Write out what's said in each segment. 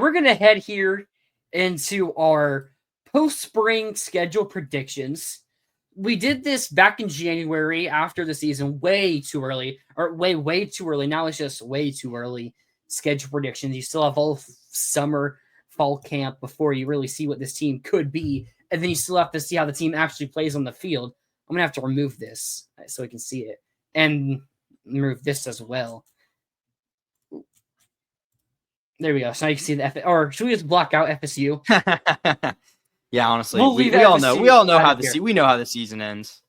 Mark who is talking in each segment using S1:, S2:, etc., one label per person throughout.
S1: we're going to head here into our post-spring schedule predictions. We did this back in January after the season, way too early, or way too early. Now it's just way too early schedule predictions. You still have all summer, fall camp before you really see what this team could be, and then you still have to see how the team actually plays on the field. I'm going to have to remove this so we can see it, and remove this as well. There we go. So now you can see the or should we just block out FSU?
S2: Yeah, honestly, we all know. We all know how we know how the season ends.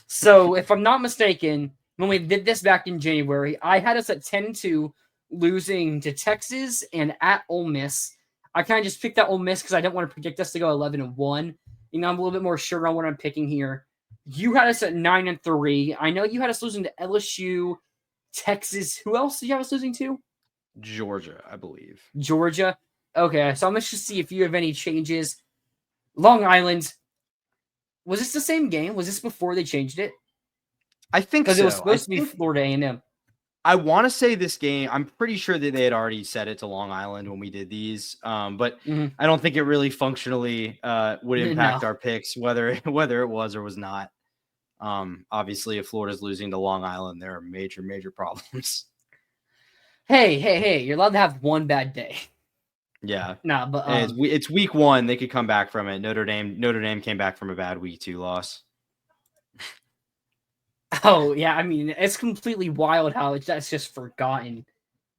S1: So, if I'm not mistaken, when we did this back in January, I had us at 10-2, losing to Texas and at Ole Miss. I kind of just picked that Ole Miss because I didn't want to predict us to go 11-1. You know, I'm a little bit more sure on what I'm picking here. You had us at 9-3. I know you had us losing to LSU, Texas. Who else did you have us losing to?
S2: Georgia, I believe.
S1: Georgia. Okay, so let's just see if you have any changes. Long Island. Was this the same game? Was this before they changed it?
S2: I think so.
S1: Because it was supposed to be Florida A&M.
S2: I want to say this game, I'm pretty sure that they had already set it to Long Island when we did these. But I don't think it really functionally would impact our picks, whether it was or was not. Obviously, if Florida's losing to Long Island, there are major, major problems.
S1: Hey, you're allowed to have one bad day.
S2: Yeah.
S1: No, but
S2: it's week 1. They could come back from it. Notre Dame came back from a bad week 2 loss.
S1: Oh, yeah. I mean, it's completely wild how that's just forgotten.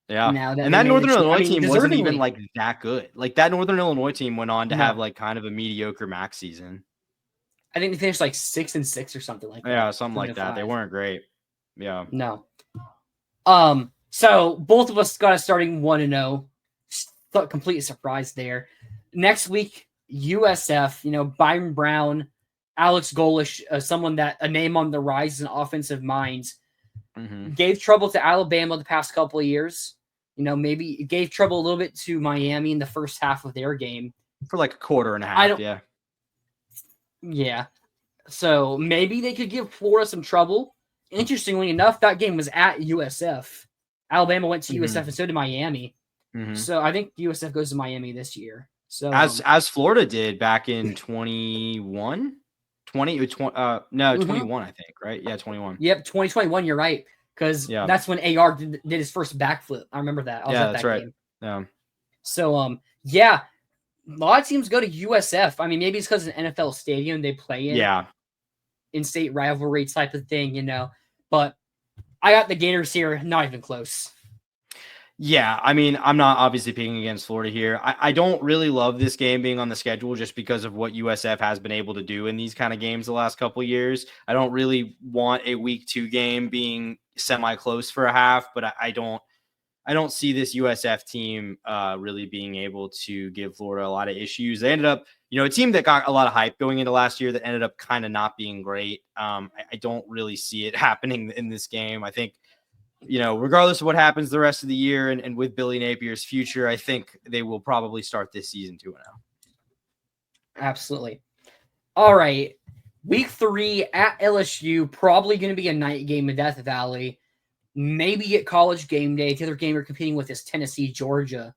S2: Yeah. Now that Northern Illinois team wasn't even like that good. Like that Northern Illinois team went on to have like kind of a mediocre max season.
S1: I think they finished like 6-6 or something like that.
S2: Yeah, something like that. They weren't great. Yeah.
S1: No. So both of us got us starting 1-0. Complete surprise there. Next week, USF, Byron Brown, Alex Golish, a name on the rise in offensive minds, gave trouble to Alabama the past couple of years. Maybe it gave trouble a little bit to Miami in the first half of their game.
S2: For like a quarter and a half, yeah.
S1: Yeah. So maybe they could give Florida some trouble. Interestingly enough, that game was at USF. Alabama went to USF and so did Miami. So I think USF goes to Miami this year. So
S2: as Florida did back in 21, 21, I think, right? Yeah, 21.
S1: Yep, 2021. You're right, because that's when AR did his first backflip. I remember that. I was at that
S2: right.
S1: game.
S2: Yeah.
S1: So a lot of teams go to USF. I mean, maybe it's because it's an NFL stadium they play in.
S2: Yeah.
S1: In-state rivalry type of thing, But I got the Gators here, not even close.
S2: Yeah, I mean, I'm not obviously picking against Florida here. I don't really love this game being on the schedule just because of what USF has been able to do in these kind of games the last couple of years. I don't really want a week 2 game being semi-close for a half, but I don't see this USF team really being able to give Florida a lot of issues. They ended up, a team that got a lot of hype going into last year that ended up kind of not being great. I don't really see it happening in this game. I think, regardless of what happens the rest of the year and with Billy Napier's future, I think they will probably start this season 2-0.
S1: Absolutely. All right. Week 3 at LSU, probably going to be a night game in Death Valley. Maybe at College Game Day. The other game we're competing with is Tennessee, Georgia.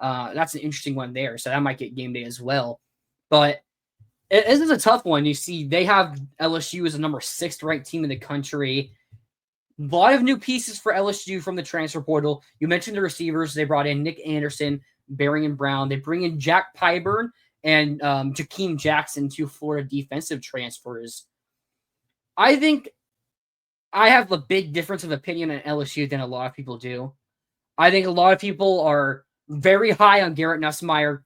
S1: That's an interesting one there. So that might get game day as well. But this is a tough one. You see, they have LSU as the number 6th ranked team in the country. A lot of new pieces for LSU from the transfer portal. You mentioned the receivers. They brought in Nick Anderson, Barian Brown. They bring in Jack Pyburn and Jakeem Jackson, 2 Florida defensive transfers. I think I have a big difference of opinion on LSU than a lot of people do. I think a lot of people are very high on Garrett Nussmeier.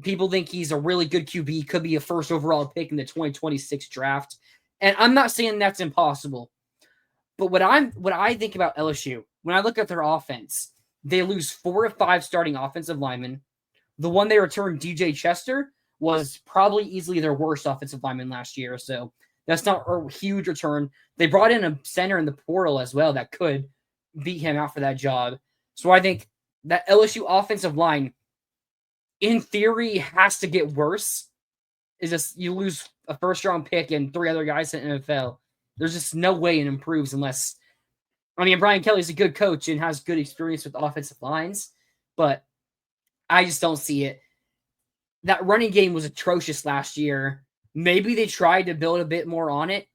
S1: People think he's a really good QB, could be a first overall pick in the 2026 draft. And I'm not saying that's impossible. But what I think about LSU, when I look at their offense, they lose 4 of 5 starting offensive linemen. The one they returned, DJ Chester, was probably easily their worst offensive lineman last year. So that's not a huge return. They brought in a center in the portal as well that could beat him out for that job. So I think that LSU offensive line, in theory, has to get worse. Is just you lose a first-round pick and 3 other guys in the NFL. There's just no way it improves unless – Brian Kelly's a good coach and has good experience with offensive lines, but I just don't see it. That running game was atrocious last year. Maybe they tried to build a bit more on it,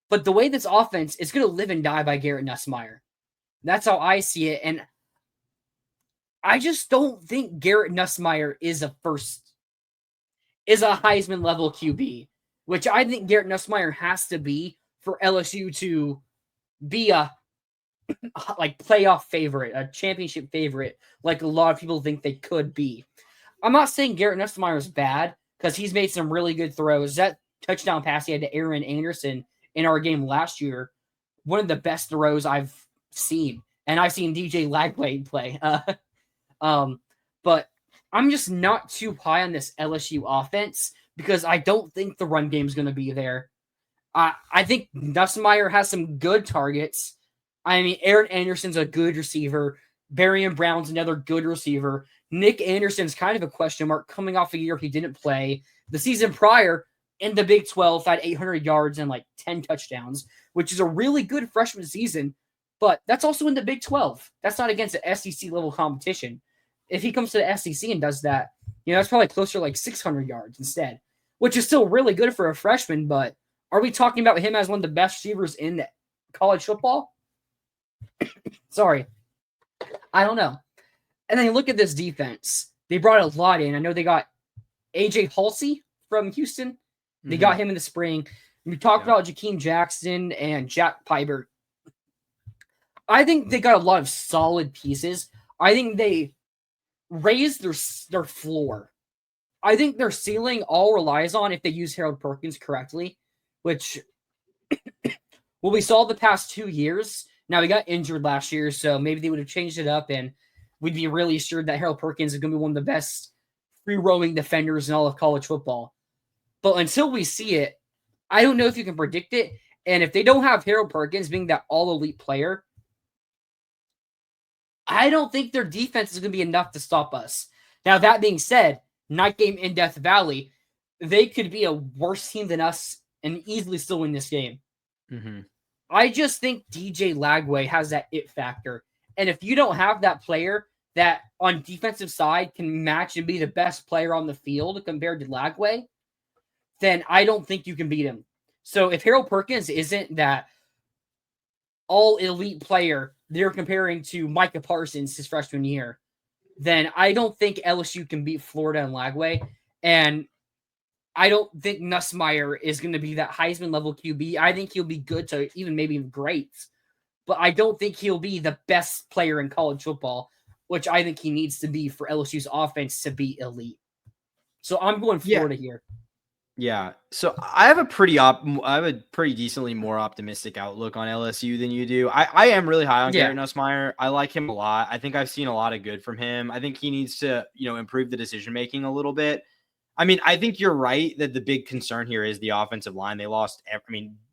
S1: but the way this offense is going to live and die by Garrett Nussmeier. That's how I see it, and I just don't think Garrett Nussmeier is a Heisman level QB, which I think Garrett Nussmeier has to be for LSU to be a playoff favorite, a championship favorite, like a lot of people think they could be. I'm not saying Garrett Nussmeier is bad because he's made some really good throws. That touchdown pass he had to Aaron Anderson in our game last year, one of the best throws I've seen, and I've seen DJ Lagway play. But I'm just not too high on this LSU offense because I don't think the run game is going to be there. I think Nussmeier has some good targets. I mean, Aaron Anderson's a good receiver. Barian Brown's another good receiver. Nick Anderson's kind of a question mark coming off a year he didn't play. The season prior in the Big 12 had 800 yards and 10 touchdowns, which is a really good freshman season, but that's also in the Big 12. That's not against the SEC level competition. If he comes to the SEC and does that, that's probably closer to 600 yards instead, which is still really good for a freshman, but are we talking about him as one of the best receivers in college football? Sorry. I don't know. And then you look at this defense. They brought a lot in. I know they got AJ Halsey from Houston. They got him in the spring. We talked about Jakeem Jackson and Jack Piper. I think they got a lot of solid pieces. I think they raised their floor. I think their ceiling all relies on if they use Harold Perkins correctly, which we saw the past 2 years. Now, he got injured last year, so maybe they would have changed it up, and we'd be really assured that Harold Perkins is going to be one of the best free-roaming defenders in all of college football. But until we see it, I don't know if you can predict it. And if they don't have Harold Perkins being that all-elite player, I don't think their defense is going to be enough to stop us. Now, that being said, night game in Death Valley, they could be a worse team than us and easily still win this game.
S2: Mm-hmm.
S1: I just think DJ Lagway has that it factor. And if you don't have that player that on defensive side can match and be the best player on the field compared to Lagway, then I don't think you can beat him. So if Harold Perkins isn't that all-elite player they're comparing to Micah Parsons his freshman year, then I don't think LSU can beat Florida and Lagway. And I don't think Nussmeier is going to be that Heisman level QB. I think he'll be good to even maybe great, but I don't think he'll be the best player in college football, which I think he needs to be for LSU's offense to be elite. So I'm going Florida here.
S2: Yeah. So I have a pretty decently more optimistic outlook on LSU than you do. I am really high on Garrett Nussmeier. I like him a lot. I think I've seen a lot of good from him. I think he needs to, improve the decision making a little bit. I mean, I think you're right that the big concern here is the offensive line. They lost,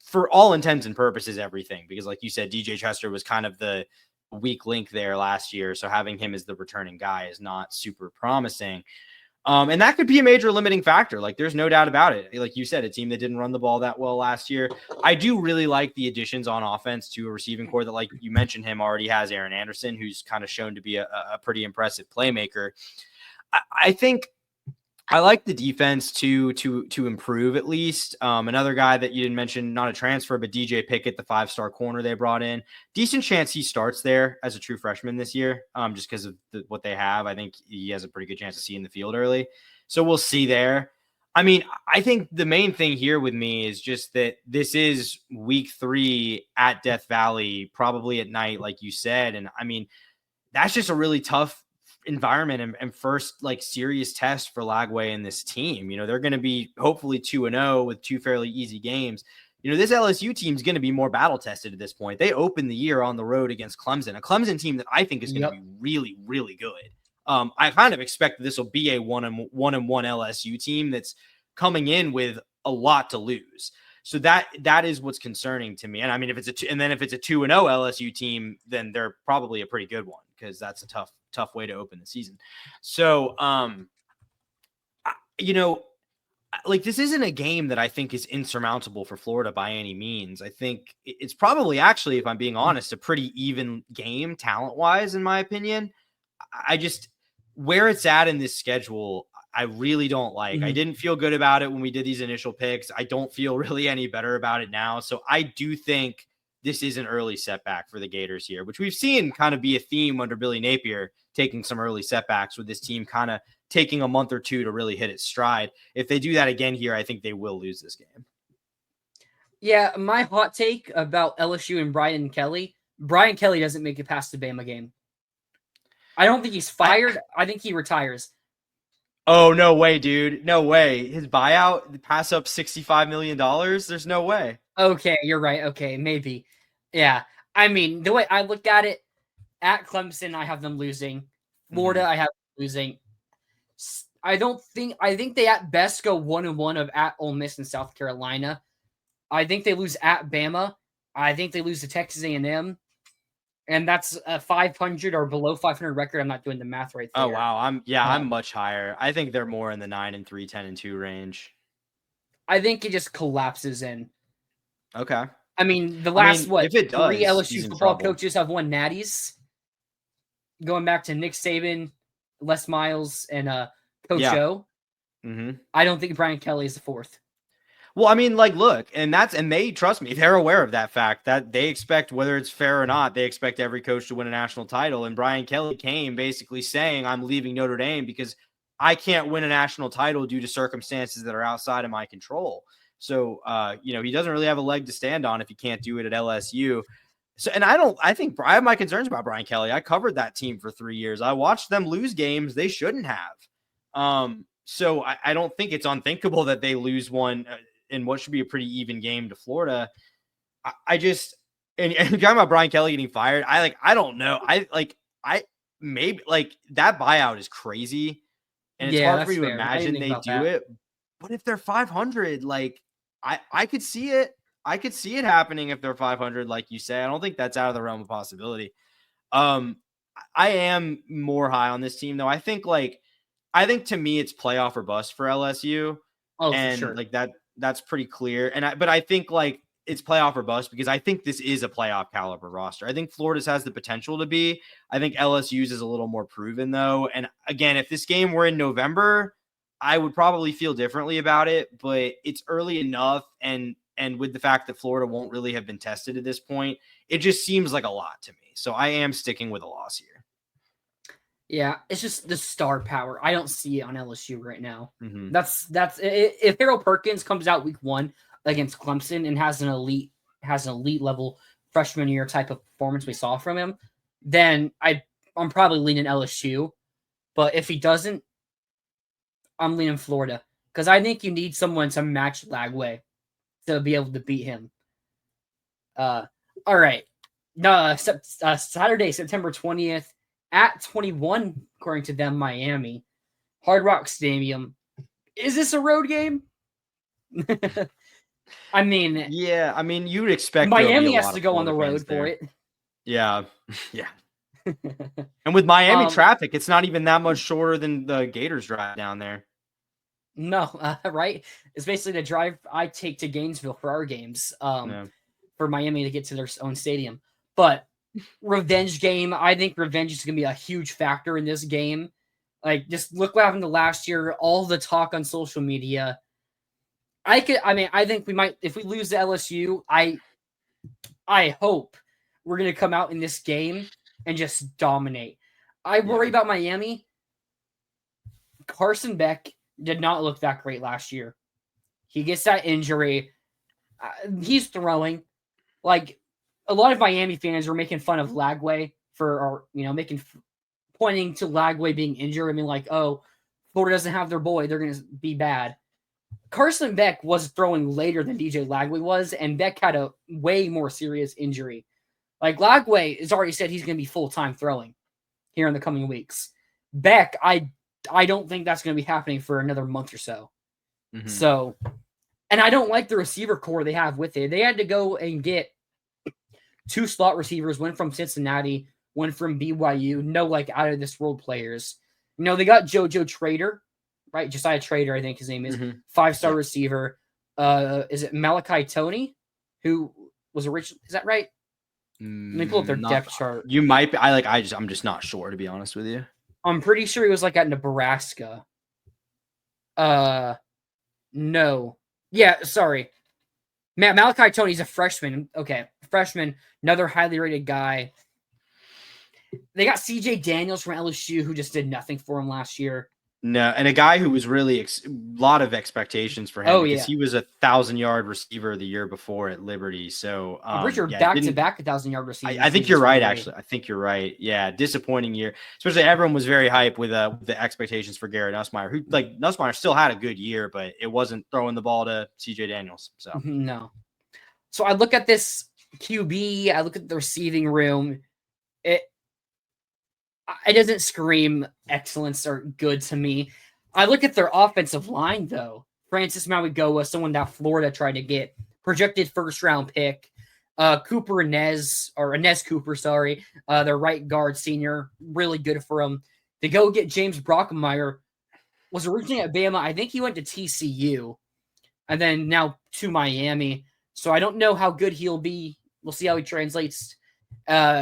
S2: for all intents and purposes, everything, because like you said, DJ Chester was kind of the weak link there last year. So having him as the returning guy is not super promising. And that could be a major limiting factor. Like, there's no doubt about it. Like you said, a team that didn't run the ball that well last year. I do really like the additions on offense to a receiving core that, like you mentioned, him already has Aaron Anderson, who's kind of shown to be a pretty impressive playmaker. I think I like the defense to improve at least. Another guy that you didn't mention, not a transfer, but DJ Pickett, the 5-star corner they brought in. Decent chance he starts there as a true freshman this year, just because of what they have. I think he has a pretty good chance to see in the field early. So we'll see there. I mean, I think the main thing here with me is just that this is week 3 at Death Valley, probably at night, like you said. And I mean, that's just a really tough environment and first serious test for Lagway and this team. They're going to be hopefully 2-0 with 2 fairly easy games. This LSU team is going to be more battle tested at this point. They opened the year on the road against Clemson, a Clemson team that I think is going to be really, really good. I kind of expect this will be a 1-1 LSU team that's coming in with a lot to lose. So that is what's concerning to me. And I mean, if it's a 2-0 LSU team, then they're probably a pretty good one, because that's a tough way to open the season. So, this isn't a game that I think is insurmountable for Florida by any means. I think it's probably actually, if I'm being honest, a pretty even game talent-wise, in my opinion. where it's at in this schedule, I really don't like. I didn't feel good about it when we did these initial picks. I don't feel really any better about it now. So I do think this is an early setback for the Gators here, which we've seen kind of be a theme under Billy Napier, taking some early setbacks with this team kind of taking a month or two to really hit its stride. If they do that again here, I think they will lose this game.
S1: Yeah, my hot take about LSU and Brian Kelly doesn't make it past the Bama game. I don't think he's fired. I think he retires.
S2: Oh, no way, dude. No way. His buyout, pass up $65 million? There's no way.
S1: Okay, you're right. Okay, maybe. Yeah. I mean, the way I look at it, at Clemson, I have them losing. Florida, I have them losing. I think they at best go 1-1 of at Ole Miss and South Carolina. I think they lose at Bama. I think they lose to Texas A&M. And that's a 500 or below 500 record. I'm not doing the math right there.
S2: Oh, wow. I'm much higher. I think they're more in the 9-3, 10-2 range.
S1: I think it just collapses in.
S2: Okay.
S1: I mean, the last,
S2: if it does,
S1: three LSU football coaches have won natties. Going back to Nick Saban, Les Miles, and Coach O. I don't think Brian Kelly is the fourth.
S2: Well, I mean, like, look, and they trust me. They're aware of that fact that they expect, whether it's fair or not, they expect every coach to win a national title. And Brian Kelly came basically saying, I'm leaving Notre Dame because I can't win a national title due to circumstances that are outside of my control. So, he doesn't really have a leg to stand on if he can't do it at LSU. So, and I think I have my concerns about Brian Kelly. I covered that team for 3 years. I watched them lose games they shouldn't have. So I don't think it's unthinkable that they lose one in what should be a pretty even game to Florida. And talking about Brian Kelly getting fired, I don't know. Maybe that buyout is crazy. And it's hard for me to imagine they do it. But if they're 500, I could see it. I could see it happening if they're 500, like you say. I don't think that's out of the realm of possibility. I am more high on this team, though. I think to me, it's playoff or bust for LSU.
S1: Oh, and for
S2: sure. That's pretty clear. But I think it's playoff or bust because I think this is a playoff caliber roster. I think Florida's has the potential to be. I think LSU's is a little more proven, though. And again, if this game were in November, I would probably feel differently about it, but it's early enough. And with the fact that Florida won't really have been tested at this point, it just seems like a lot to me. So I am sticking with a loss here. Yeah,
S1: it's just the star power. I don't see it on LSU right now. That's if Harold Perkins comes out week 1 against Clemson and has an elite level freshman year type of performance we saw from him, then I'm probably leaning LSU. But if he doesn't, I'm leaning Florida because I think you need someone to match Lagway to be able to beat him. All right. No, Saturday, September 20th. At 21, according to them, Miami. Hard Rock Stadium. Is this a road game? I mean...
S2: Yeah, I mean, you would expect
S1: Miami has to go on the road for it.
S2: Yeah. Yeah. And with Miami traffic, it's not even that much shorter than the Gators drive down there.
S1: No, right? It's basically the drive I take to Gainesville for our games for Miami to get to their own stadium. But... revenge game. I think revenge is going to be a huge factor in this game. Just look what happened to last year. All the talk on social media. I think we might, if we lose to LSU, I hope we're going to come out in this game and just dominate. I worry about Miami. Carson Beck did not look that great last year. He gets that injury. He's throwing a lot of Miami fans were making fun of Lagway pointing to Lagway being injured. I mean, Florida doesn't have their boy. They're going to be bad. Carson Beck was throwing later than DJ Lagway was, and Beck had a way more serious injury. Lagway has already said he's going to be full-time throwing here in the coming weeks. Beck, I don't think that's going to be happening for another month or so. So, and I don't like the receiver core they have with it. They had to go and get 2 slot receivers, one from Cincinnati, one from BYU, no out of this world players. They got JoJo Trader, right? Josiah Trader, I think his name is, 5-star receiver. Is it Malachi Tony, who was originally, is that right? Let me pull up their depth chart.
S2: You might be, I'm just not sure, to be honest with you.
S1: I'm pretty sure he was like at Nebraska. No. Yeah, sorry. Malachi Tony's a freshman. Okay, freshman, another highly rated guy. They got CJ Daniels from LSU, who just did nothing for him last year.
S2: No, and a guy who was really a lot of expectations for him because he was 1,000-yard receiver the year before at Liberty. So
S1: I'm pretty sure back-to-back 1,000-yard receivers.
S2: I think you're right. Actually, I think you're right. Yeah, disappointing year. Especially everyone was very hyped with the expectations for Garrett Nussmeier, who Nussmeier still had a good year, but it wasn't throwing the ball to CJ Daniels. So
S1: no. So I look at this QB. I look at the receiving room. It doesn't scream excellence or good to me. I look at their offensive line, though. Francis Mauigoa, someone that Florida tried to get, projected first-round pick. Cooper Inez Cooper, sorry. Their right guard senior, really good for him. To go get James Brockmeyer, was originally at Bama. I think he went to TCU, and then now to Miami. So I don't know how good he'll be. We'll see how he translates.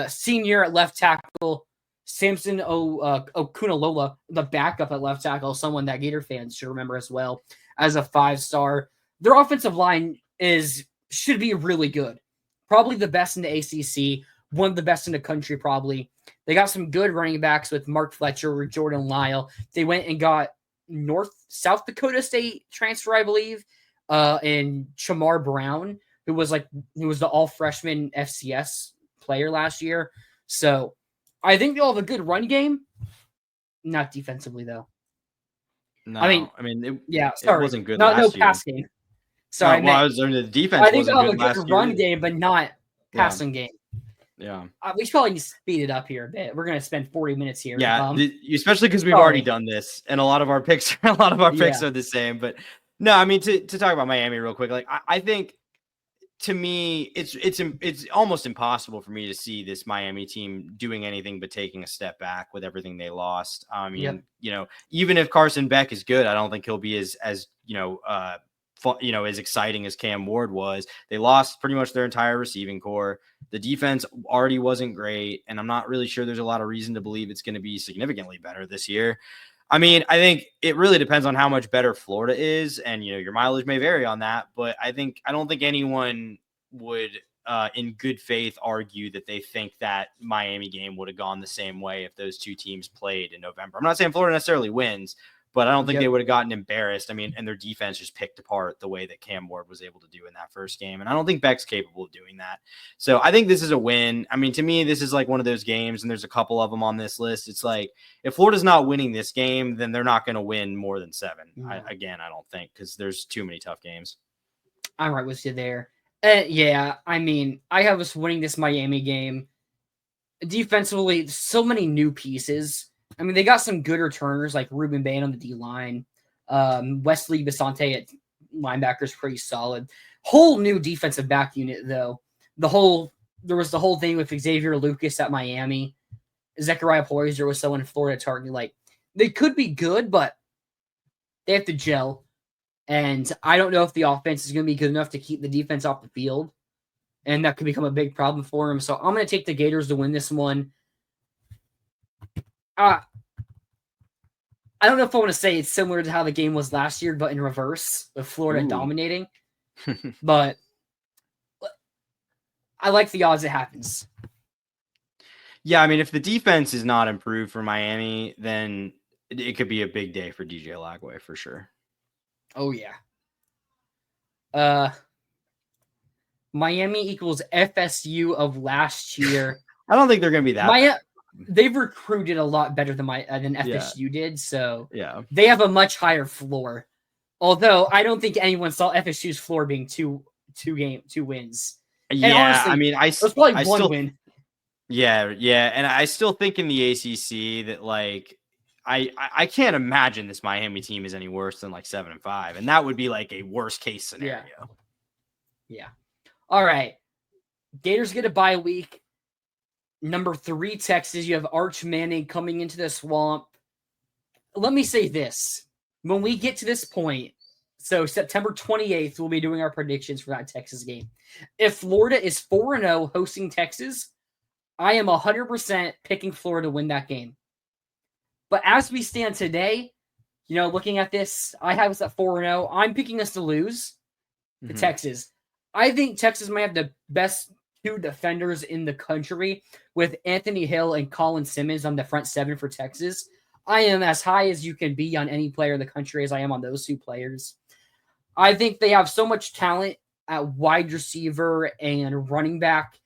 S1: Senior at left tackle. Samson Okunalola, the backup at left tackle, someone that Gator fans should remember as well as a 5-star. Their offensive line should be really good. Probably the best in the ACC, one of the best in the country probably. They got some good running backs with Mark Fletcher or Jordan Lyle. They went and got South Dakota State transfer, I believe, and Shamar Brown, who was the all-freshman FCS player last year. So I think they'll have a good run game. Not defensively, though.
S2: No,
S1: sorry.
S2: It wasn't good
S1: No
S2: last year.
S1: pass game. Sorry,
S2: the defense.
S1: I think they'll have a good run game, but not passing game.
S2: Yeah.
S1: We should probably need to speed it up here a bit. We're going to spend 40 minutes here.
S2: Yeah, especially because we've already done this, and a lot of our picks are the same. But no, I mean to talk about Miami real quick. Like I think, to me, it's almost impossible for me to see this Miami team doing anything but taking a step back with everything they lost. I mean, even if Carson Beck is good, I don't think he'll be as as exciting as Cam Ward was. They lost pretty much their entire receiving core. The defense already wasn't great, and I'm not really sure there's a lot of reason to believe it's going to be significantly better this year. I mean, I think it really depends on how much better Florida is, and your mileage may vary on that. But I don't think anyone would, in good faith, argue that they think that Miami game would have gone the same way if those two teams played in November. I'm not saying Florida necessarily wins, but I don't think they would have gotten embarrassed. I mean, and their defense just picked apart the way that Cam Ward was able to do in that first game. And I don't think Beck's capable of doing that. So I think this is a win. I mean, to me, this is like one of those games, and there's a couple of them on this list. It's like, if Florida's not winning this game, then they're not going to win more than 7. I don't think, because there's too many tough games.
S1: I'm right with you there. I mean, I have us winning this Miami game. Defensively, so many new pieces. I mean, they got some good returners like Ruben Bain on the D-line. Wesley Basante at linebacker is pretty solid. Whole new defensive back unit, though. There was the whole thing with Xavier Lucas at Miami. Zechariah Poyser was someone in Florida targeting. Like, they could be good, but they have to gel. And I don't know if the offense is going to be good enough to keep the defense off the field. And that could become a big problem for them. So I'm going to take the Gators to win this one. I don't know if I want to say it's similar to how the game was last year, but in reverse, with Florida dominating. But I like the odds it happens.
S2: Yeah, I mean, if the defense is not improved for Miami, then it could be a big day for DJ Lagway for sure.
S1: Oh, yeah. Miami equals FSU of last year.
S2: I don't think they're going to be that.
S1: They've recruited a lot better than FSU did, so they have a much higher floor. Although I don't think anyone saw FSU's floor being two wins.
S2: Yeah, honestly, I mean,
S1: it was probably one win.
S2: Yeah, and I still think in the ACC that like I can't imagine this Miami team is any worse than like 7-5, and that would be like a worst case scenario.
S1: Yeah. All right, Gators get a bye week. Number 3, Texas. You have Arch Manning coming into the swamp. Let me say this. When we get to this point, so September 28th, we'll be doing our predictions for that Texas game. If Florida is 4-0 hosting Texas, I am 100% picking Florida to win that game. But as we stand today, looking at this, I have us at 4-0. I'm picking us to lose to Texas. I think Texas might have the best 2 defenders in the country with Anthony Hill and Colin Simmons on the front 7 for Texas. I am as high as you can be on any player in the country as I am on those 2 players. I think they have so much talent at wide receiver and running back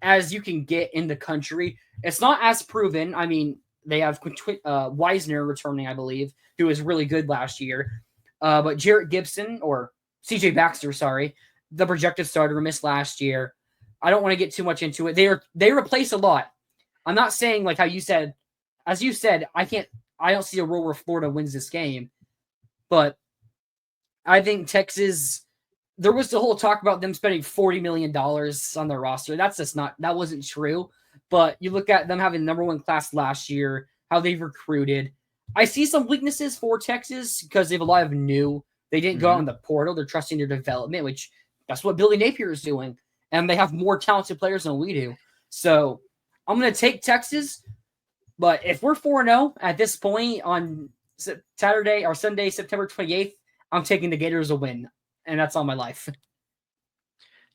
S1: as you can get in the country. It's not as proven. I mean, they have Wisner returning, I believe, who was really good last year. But Jarrett Gibson, or CJ Baxter, sorry, the projected starter, missed last year. I don't want to get too much into it. They replace a lot. I'm not saying like how you said, as you said, I don't see a role where Florida wins this game. But I think Texas, there was the whole talk about them spending $40 million on their roster. That wasn't true. But you look at them having the number 1 class last year, how they've recruited. I see some weaknesses for Texas because they have a lot of new. They didn't go out in the portal. They're trusting their development, which that's what Billy Napier is doing. And they have more talented players than we do. So I'm going to take Texas. But if we're 4-0 at this point on Saturday or Sunday, September 28th, I'm taking the Gators a win. And that's all my life.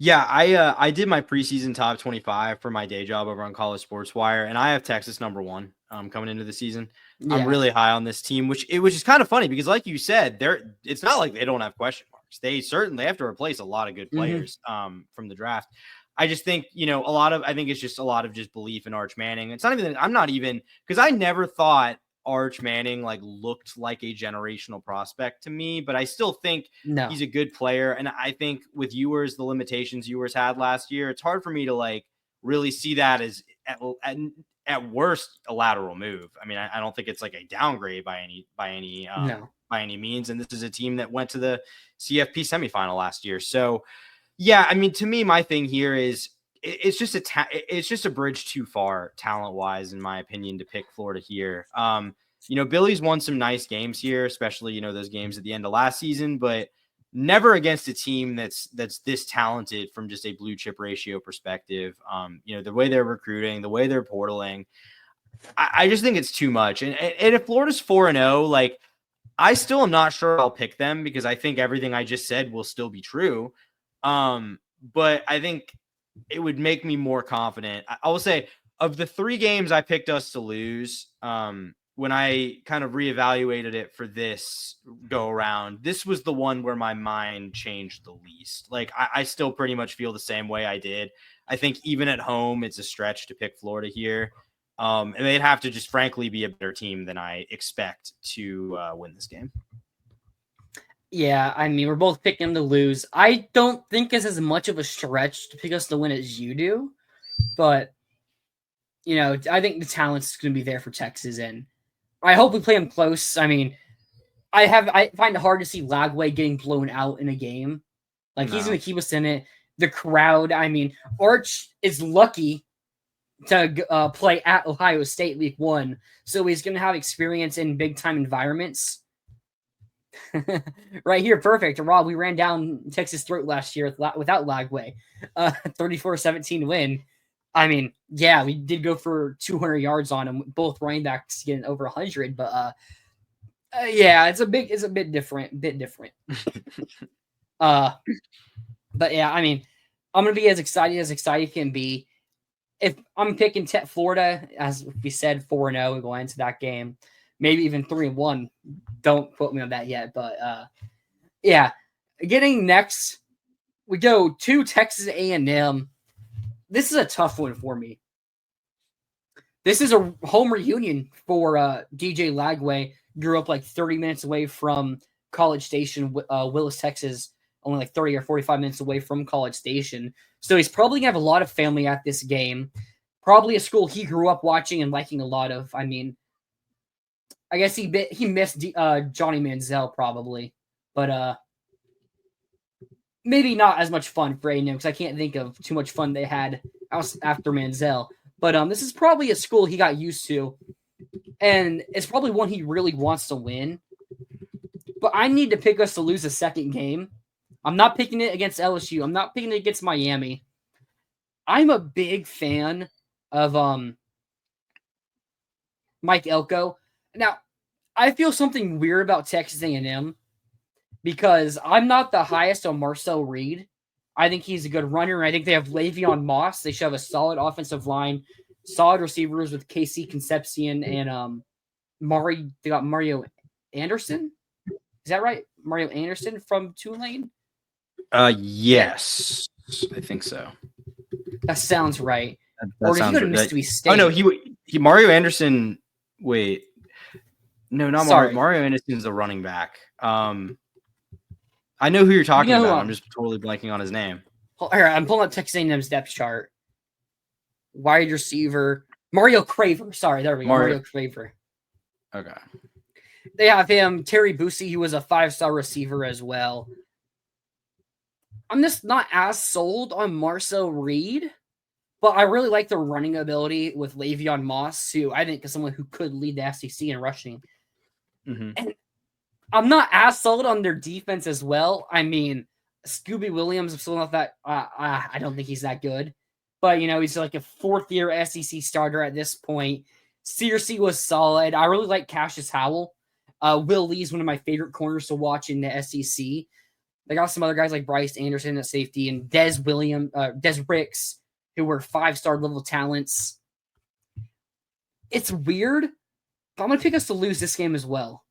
S2: Yeah, I did my preseason top 25 for my day job over on College Sports Wire, and I have Texas number 1 coming into the season. Yeah. I'm really high on this team, which is kind of funny because, like you said, it's not like they don't have question marks. They certainly have to replace a lot of good players from the draft. I just think, I think it's just a lot of just belief in Arch Manning. It's not even because I never thought Arch Manning looked like a generational prospect to me, but I still think he's a good player. And I think with Ewers, the limitations Ewers had last year, it's hard for me to really see that as at worst a lateral move. I mean, I don't think it's a downgrade by any means. And this is a team that went to the CFP semifinal last year. So yeah, I mean, to me, my thing here is it's just a bridge too far talent wise, in my opinion, to pick Florida here. Billy's won some nice games here, especially, those games at the end of last season, but never against a team that's this talented from just a blue chip ratio perspective. The way they're recruiting, the way they're portaling, I just think it's too much. And if Florida's 4-0, I still am not sure I'll pick them because I think everything I just said will still be true. But I think it would make me more confident. I will say of the 3 games I picked us to lose, when I kind of reevaluated it for this go around, this was the one where my mind changed the least. I still pretty much feel the same way I did. I think even at home, it's a stretch to pick Florida here. And they'd have to just frankly be a better team than I expect to win this game.
S1: Yeah, I mean, we're both picking them to lose. I don't think it's as much of a stretch to pick us to win as you do, but I think the talent's going to be there for Texas, and I hope we play them close. I mean, I find it hard to see Lagway getting blown out in a game. He's going to keep us in it. The crowd, I mean, Arch is lucky to play at Ohio State week 1, so he's going to have experience in big-time environments. Right here, perfect. Rob, we ran down Texas' throat last year without Lagway. 34-17 win. I mean, yeah, we did go for 200 yards on him. Both running backs getting over 100, but yeah, it's a bit different. But yeah, I mean, I'm gonna be as excited can be. If I'm picking Florida, as we said, 4-0 going into that game, maybe even 3-1. Don't quote me on that yet, but yeah. Getting next, we go to Texas A&M. This is a tough one for me. This is a home reunion for DJ Lagway. Grew up 30 minutes away from College Station, Willis, Texas, only 30 or 45 minutes away from College Station. So he's probably going to have a lot of family at this game. Probably a school he grew up watching and liking a lot of. I mean, I guess he missed Johnny Manziel probably. But maybe not as much fun for A&M because I can't think of too much fun they had after Manziel. But this is probably a school he got used to, and it's probably one he really wants to win. But I need to pick us to lose a second game. I'm not picking it against LSU. I'm not picking it against Miami. I'm a big fan of Mike Elko. Now, I feel something weird about Texas A&M because I'm not the highest on Marcel Reed. I think he's a good runner. I think they have Le'Veon Moss. They should have a solid offensive line, solid receivers with Casey Concepcion and They got Mario Anderson. Is that right? Mario Anderson from Tulane.
S2: Yes, I think so.
S1: That sounds right.
S2: That
S1: Or did he go to
S2: sounds
S1: Mississippi State?
S2: Oh no, he Mario Anderson. Wait, no, not Mario.
S1: Sorry.
S2: Mario Anderson's a running back. I know who you're talking
S1: You know
S2: about. I'm just totally blanking on his name.
S1: Here, I'm pulling up Texas A&M's depth chart. Wide receiver Mario Craver. Sorry, there we go. Mario Craver.
S2: Okay.
S1: They have him. Terry Boosie, who was a 5-star receiver as well. I'm just not as sold on Marcel Reed, but I really like the running ability with Le'Veon Moss, who I think is someone who could lead the SEC in rushing.
S2: Mm-hmm.
S1: And I'm not as sold on their defense as well. I mean, Scooby Williams, I'm still not that. I don't think he's that good, but he's like a 4th-year SEC starter at this point. Searcy was solid. I really like Cassius Howell. Will Lee's one of my favorite corners to watch in the SEC. They got some other guys like Bryce Anderson at safety and Des Ricks, who were 5-star level talents. It's weird, but I'm going to pick us to lose this game as well.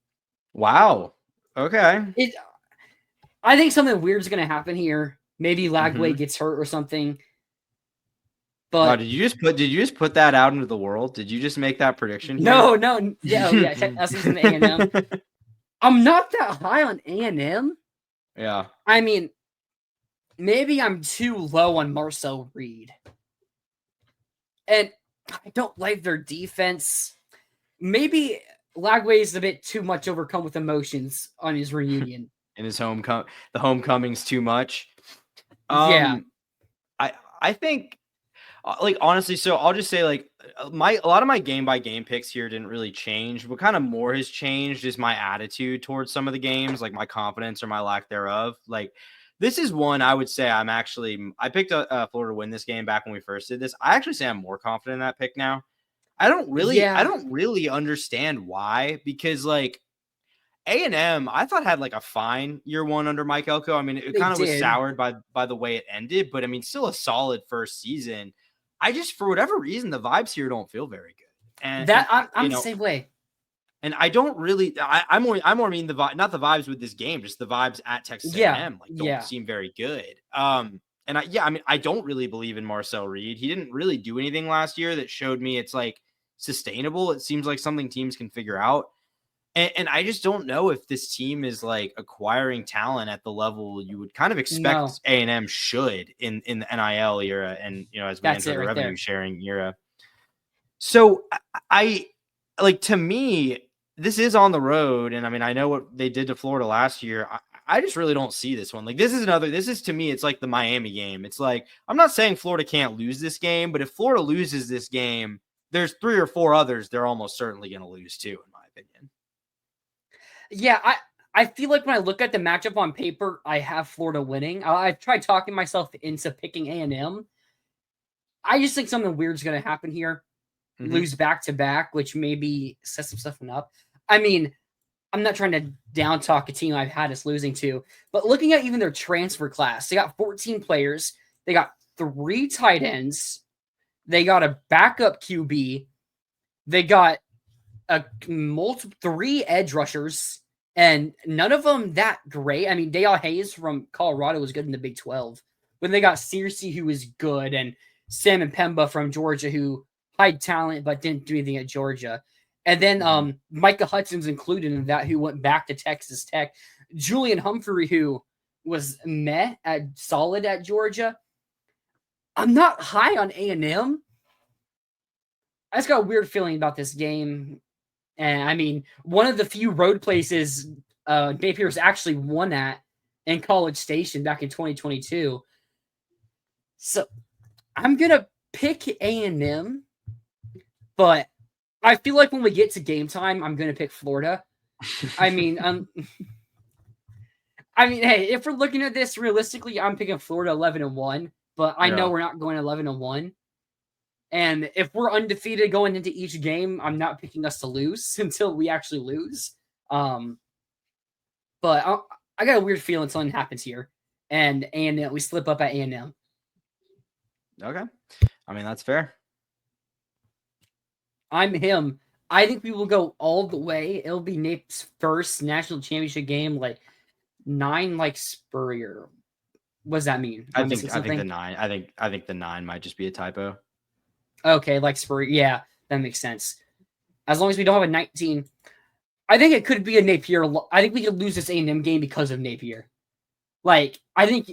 S2: Wow. Okay.
S1: I think something weird is going to happen here. Maybe Lagway gets hurt or something. But
S2: wow, did you just put that out into the world? Did you just make that prediction?
S1: No. Yeah, us losing to A&M. I'm not that high on A&M.
S2: Yeah.
S1: I mean, maybe I'm too low on Marcel Reed. And I don't like their defense. Maybe Lagway is a bit too much overcome with emotions on his reunion.
S2: In his the homecoming's too much.
S1: Yeah.
S2: I think, like, honestly, so I'll just say, like, a lot of my game by game picks here didn't really change. What kind of more has changed is my attitude towards some of the games, like my confidence or my lack thereof. Like, this is one I would say I picked Florida to win this game back when we first did this. I actually say I'm more confident in that pick now. I don't really understand why, because like A&M, I thought had like a fine year one under Mike Elko. I mean, it kind of was soured by the way it ended, but I mean, still a solid first season. I just, for whatever reason, the vibes here don't feel very good. And
S1: I'm the same way.
S2: And I don't really, I more mean the vibe, not the vibes with this game, just the vibes at Texas A&M don't seem very good. I don't really believe in Marcel Reed. He didn't really do anything last year that showed me it's like sustainable. It seems like something teams can figure out. And I just don't know if this team is like acquiring talent at the level you would kind of expect A&M should in the NIL era and, as we enter the revenue sharing era. So I like, to me, this is on the road. And I mean, I know what they did to Florida last year. I just really don't see this one. Like, this is to me, it's like the Miami game. It's like, I'm not saying Florida can't lose this game, but if Florida loses this game, there's 3 or 4 others they're almost certainly going to lose too, in my opinion.
S1: Yeah, I feel like when I look at the matchup on paper, I have Florida winning. I've tried talking myself into picking A&M. I just think something weird is going to happen here. Lose back-to-back, which maybe sets some stuff up. I mean, I'm not trying to down talk a team I've had us losing to, but looking at even their transfer class, they got 14 players. They got 3 tight ends. They got a backup QB. They got 3 edge rushers, and none of them that great. I mean, Dale Hayes from Colorado was good in the Big 12, but they got Searcy, who is good, and Sam and Pemba from Georgia, who high talent but didn't do anything at Georgia. And then Micah Hudson's included in that, who went back to Texas Tech. Julian Humphrey, who was solid at Georgia. I'm not high on A&M. I just got a weird feeling about this game. And I mean, one of the few road places Napier's actually won at in College Station back in 2022. So I'm going to pick A&M, but I feel like when we get to game time, I'm going to pick Florida. I mean, hey, if we're looking at this realistically, I'm picking Florida 11-1, but I know we're not going 11-1. And if we're undefeated going into each game, I'm not picking us to lose until we actually lose. But I got a weird feeling something happens here, and we slip up at A&M.
S2: Okay, I mean that's fair.
S1: I'm him. I think we will go all the way. It'll be Nape's first national championship game, like 9, like Spurrier. What does that mean?
S2: I think the 9. I think the 9 might just be a typo.
S1: Okay, like Spurrier. Yeah, that makes sense. As long as we don't have a 19, I think it could be a Napier. I think we could lose this A&M game because of Napier. Like, I think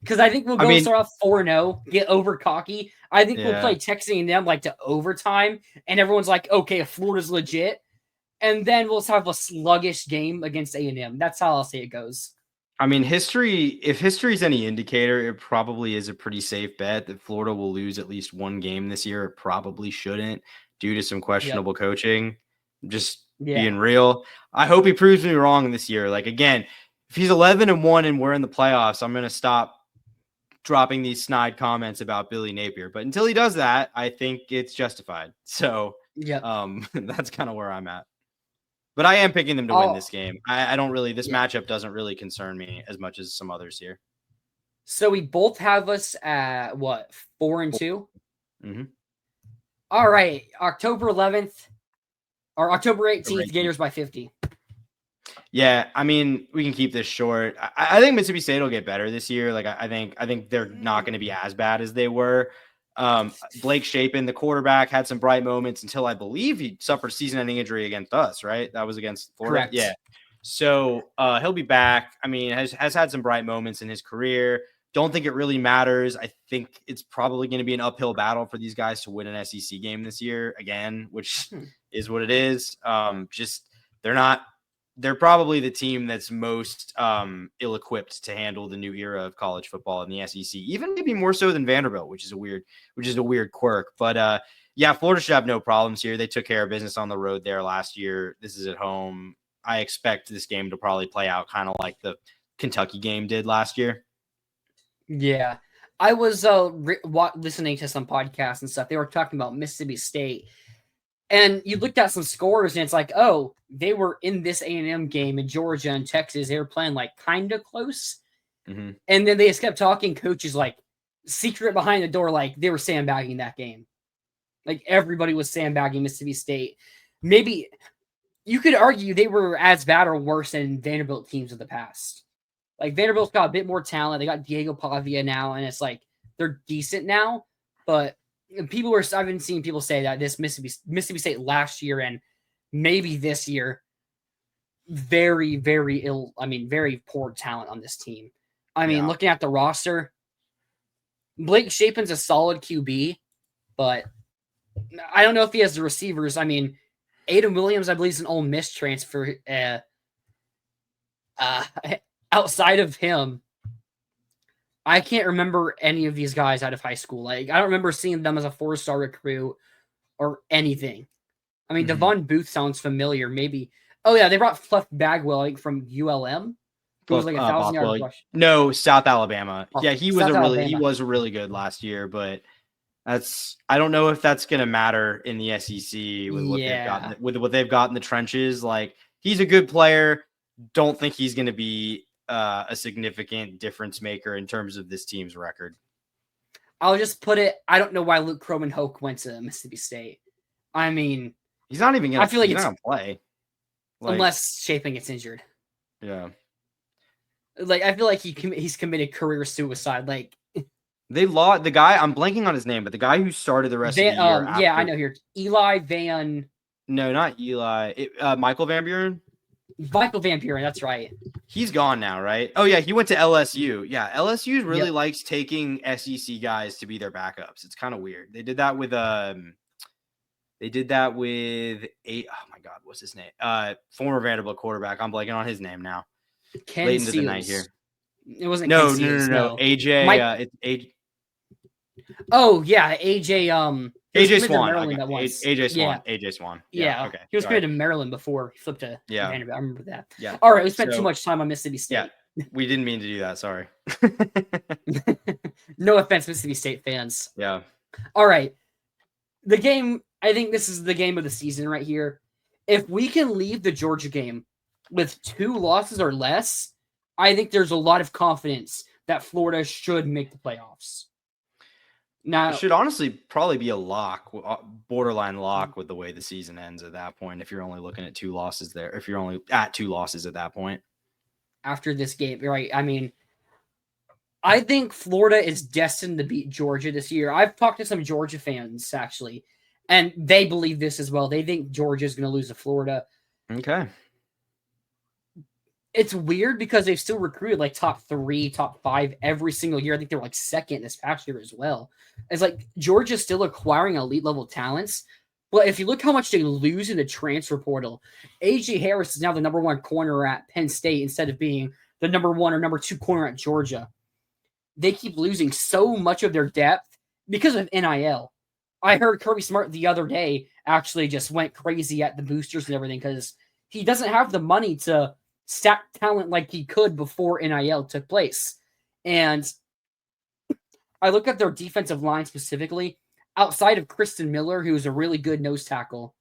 S1: because I think we'll go start off 4-0, get over cocky. I think we'll play Texas A&M like to overtime, and everyone's like, okay, Florida's legit, and then we'll have a sluggish game against A&M. That's how I'll say it goes.
S2: I mean, if history is any indicator, it probably is a pretty safe bet that Florida will lose at least one game this year. It probably shouldn't due to some questionable coaching. Just being real. I hope he proves me wrong this year. Like, again, if he's 11-1 and we're in the playoffs, I'm going to stop dropping these snide comments about Billy Napier. But until he does that, I think it's justified. So that's kind of where I'm at. But I am picking them to win this game. I don't really, this matchup doesn't really concern me as much as some others here.
S1: So we both have us at what, 4-2?
S2: Mm-hmm.
S1: All right. October 11th or October 18th, Gators by 50.
S2: Yeah, I mean, we can keep this short. I think Mississippi State will get better this year. Like, I think they're not going to be as bad as they were. Blake Shapen, the quarterback, had some bright moments until I believe he suffered a season-ending injury against us, right? That was against Florida.
S1: Correct.
S2: Yeah. So he'll be back. I mean, has had some bright moments in his career. Don't think it really matters. I think it's probably going to be an uphill battle for these guys to win an SEC game this year again, which is what it is. They're probably the team that's most ill-equipped to handle the new era of college football in the SEC, even maybe more so than Vanderbilt, which is a weird quirk. But Florida should have no problems here. They took care of business on the road there last year. This is at home. I expect this game to probably play out kind of like the Kentucky game did last year.
S1: Yeah. I was listening to some podcasts and stuff. They were talking about Mississippi State. And you looked at some scores, and it's like, oh, they were in this A&M game in Georgia and Texas. They were playing like kind of close. Mm-hmm. And then they just kept talking. Coaches like secret behind the door, like they were sandbagging that game. Like everybody was sandbagging Mississippi State. Maybe you could argue they were as bad or worse than Vanderbilt teams of the past. Like Vanderbilt's got a bit more talent. They got Diego Pavia now, and it's like they're decent now, but I've been seeing people say that this Mississippi State last year and maybe this year, very, very very poor talent on this team. Looking at the roster, Blake Shapen's a solid QB, but I don't know if he has the receivers. Adam Williams, I believe, is an Ole Miss transfer. Outside of him, I can't remember any of these guys out of high school. Like, I don't remember seeing them as a 4-star recruit or anything. Devon Booth sounds familiar. Maybe. Oh, yeah, they brought Fluff Bagwell from ULM. Who was like a 1,000-yard rush.
S2: No, South Alabama. Yeah, he was really good last year, but I don't know if that's going to matter in the SEC with what they've got in the trenches. Like, he's a good player. Don't think he's going to be a significant difference maker in terms of this team's record.
S1: I'll just put it. I don't know why Luke Croman-Hoke went to Mississippi State.
S2: He's not even going to play.
S1: Unless Shapen gets injured.
S2: Yeah.
S1: Like, I feel like he's committed career suicide. Like,
S2: they lost the guy. I'm blanking on his name, but the guy who started the rest of the year.
S1: Yeah, I know here. Eli Van.
S2: No, not Eli. Michael Van Buren.
S1: Michael Van Buren, that's right.
S2: He's gone now, right? Oh, yeah, he went to LSU. Yeah, LSU really likes taking SEC guys to be their backups. It's kind of weird. They did that with oh my God, what's his name? Former Vanderbilt quarterback. I'm blanking on his name now.
S1: Ken
S2: Late
S1: Seals.
S2: into the night here.
S1: It wasn't Ken Seals,
S2: no. AJ. It's AJ.
S1: Oh yeah, AJ.
S2: AJ Swan. AJ Swan.
S1: Yeah.
S2: AJ Swan.
S1: Yeah.
S2: Okay.
S1: He was committed to Maryland before he flipped to Vanderbilt. I remember that.
S2: Yeah.
S1: All right. We spent too much time on Mississippi State.
S2: Yeah. We didn't mean to do that. Sorry.
S1: No offense, Mississippi State fans.
S2: Yeah.
S1: All right. The game, I think this is the game of the season right here. If we can leave the Georgia game with 2 losses or less, I think there's a lot of confidence that Florida should make the playoffs. Now,
S2: It should honestly probably be a lock, borderline lock with the way the season ends at that point. If you're only looking at 2 losses there, if you're only at 2 losses at that point.
S1: after this game, right? I mean, I think Florida is destined to beat Georgia this year. I've talked to some Georgia fans actually, and they believe this as well. They think Georgia is going to lose to Florida.
S2: Okay.
S1: It's weird because they've still recruited like top 3, top 5 every single year. I think they were like second this past year as well. It's like Georgia's still acquiring elite level talents. But if you look how much they lose in the transfer portal, A.J. Harris is now the number 1 corner at Penn State instead of being the number 1 or number 2 corner at Georgia. They keep losing so much of their depth because of NIL. I heard Kirby Smart the other day actually just went crazy at the boosters and everything because he doesn't have the money to stack talent like he could before NIL took place. And I look at their defensive line specifically, outside of Kristen Miller, who's a really good nose tackle.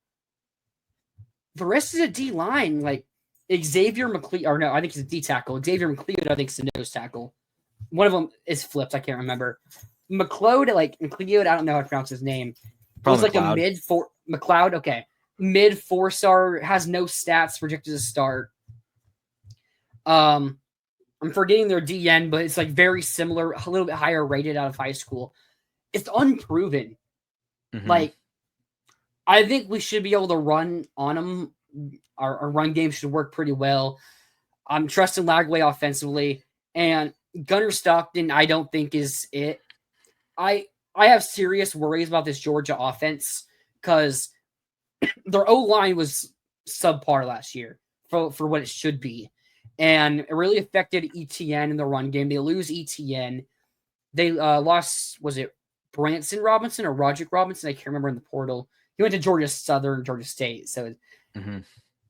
S1: The rest of the D line, like Xavier McLeod, or no, I think he's a D tackle. Xavier McLeod, I think, is a nose tackle. One of them is flipped. I can't remember. McLeod, I don't know how to pronounce his name.
S2: Probably
S1: was like a McLeod. Okay. Mid 4-star, has no stats, projected to start. I'm forgetting their DN, but it's like very similar, a little bit higher rated out of high school. It's unproven.
S2: Mm-hmm.
S1: Like, I think we should be able to run on them. Our run game should work pretty well. I'm trusting Lagway offensively, and Gunnar Stockton, I don't think is it. I have serious worries about this Georgia offense because their O-line was subpar last year for what it should be. And it really affected ETN in the run game. They lose ETN. They lost, was it Branson Robinson or Roderick Robinson? I can't remember in the portal. He went to Georgia Southern, Georgia State. So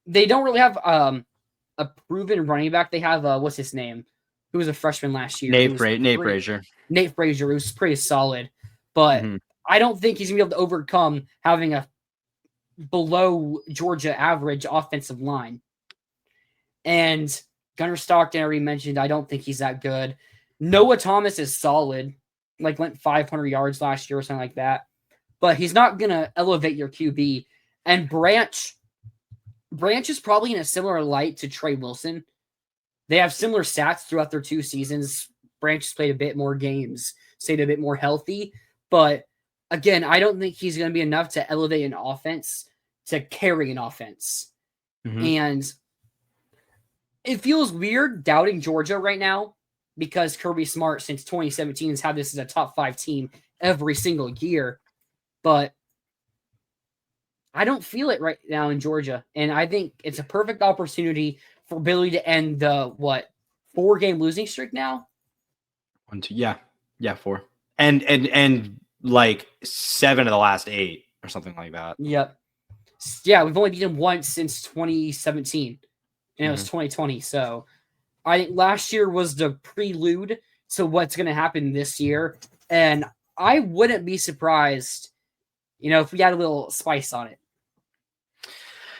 S1: they don't really have a proven running back. They have, what's his name? Who was a freshman last year?
S2: Nate Frazier.
S1: Nate Frazier, who's pretty solid. But I don't think he's going to be able to overcome having a below Georgia average offensive line. And Gunnar Stockton, I already mentioned, I don't think he's that good. Noah Thomas is solid, like went 500 yards last year or something like that. But he's not going to elevate your QB. And Branch is probably in a similar light to Trey Wilson. They have similar stats throughout their 2 seasons. Branch has played a bit more games, stayed a bit more healthy. But again, I don't think he's going to be enough to elevate an offense, to carry an offense. And it feels weird doubting Georgia right now because Kirby Smart, since 2017, has had this as a top 5 team every single year. But I don't feel it right now in Georgia. And I think it's a perfect opportunity for Billy to end the, 4-game losing streak now?
S2: 1, 2, yeah, 4. And like 7 of the last 8 or something like that.
S1: Yep. Yeah, we've only beaten once since 2017. And it was 2020. So I think last year was the prelude to what's going to happen this year. And I wouldn't be surprised, if we had a little spice on it.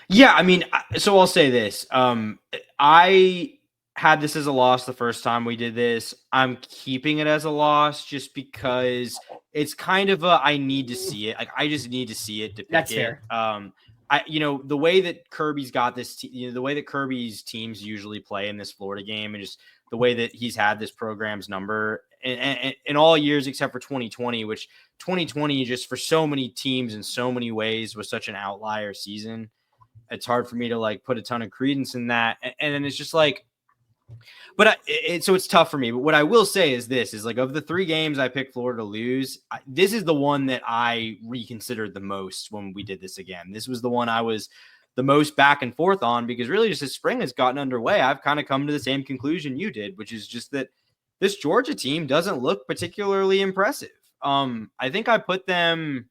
S2: Yeah, I mean, so I'll say this. I had this as a loss the first time we did this. I'm keeping it as a loss just because it's kind of I need to see it. Like, I just need to see it to pick
S1: That's
S2: it.
S1: fair.
S2: The way that Kirby's got this, the way that Kirby's teams usually play in this Florida game, and just the way that he's had this program's number in all years except for 2020, which 2020 just for so many teams in so many ways was such an outlier season. It's hard for me to put a ton of credence in that. And then it's just so it's tough for me. But what I will say is this is of the 3 games I picked Florida to lose, this is the one that I reconsidered the most when we did this again. This was the one I was the most back and forth on because really just as spring has gotten underway, I've kind of come to the same conclusion you did, which is just that this Georgia team doesn't look particularly impressive. I think I put them.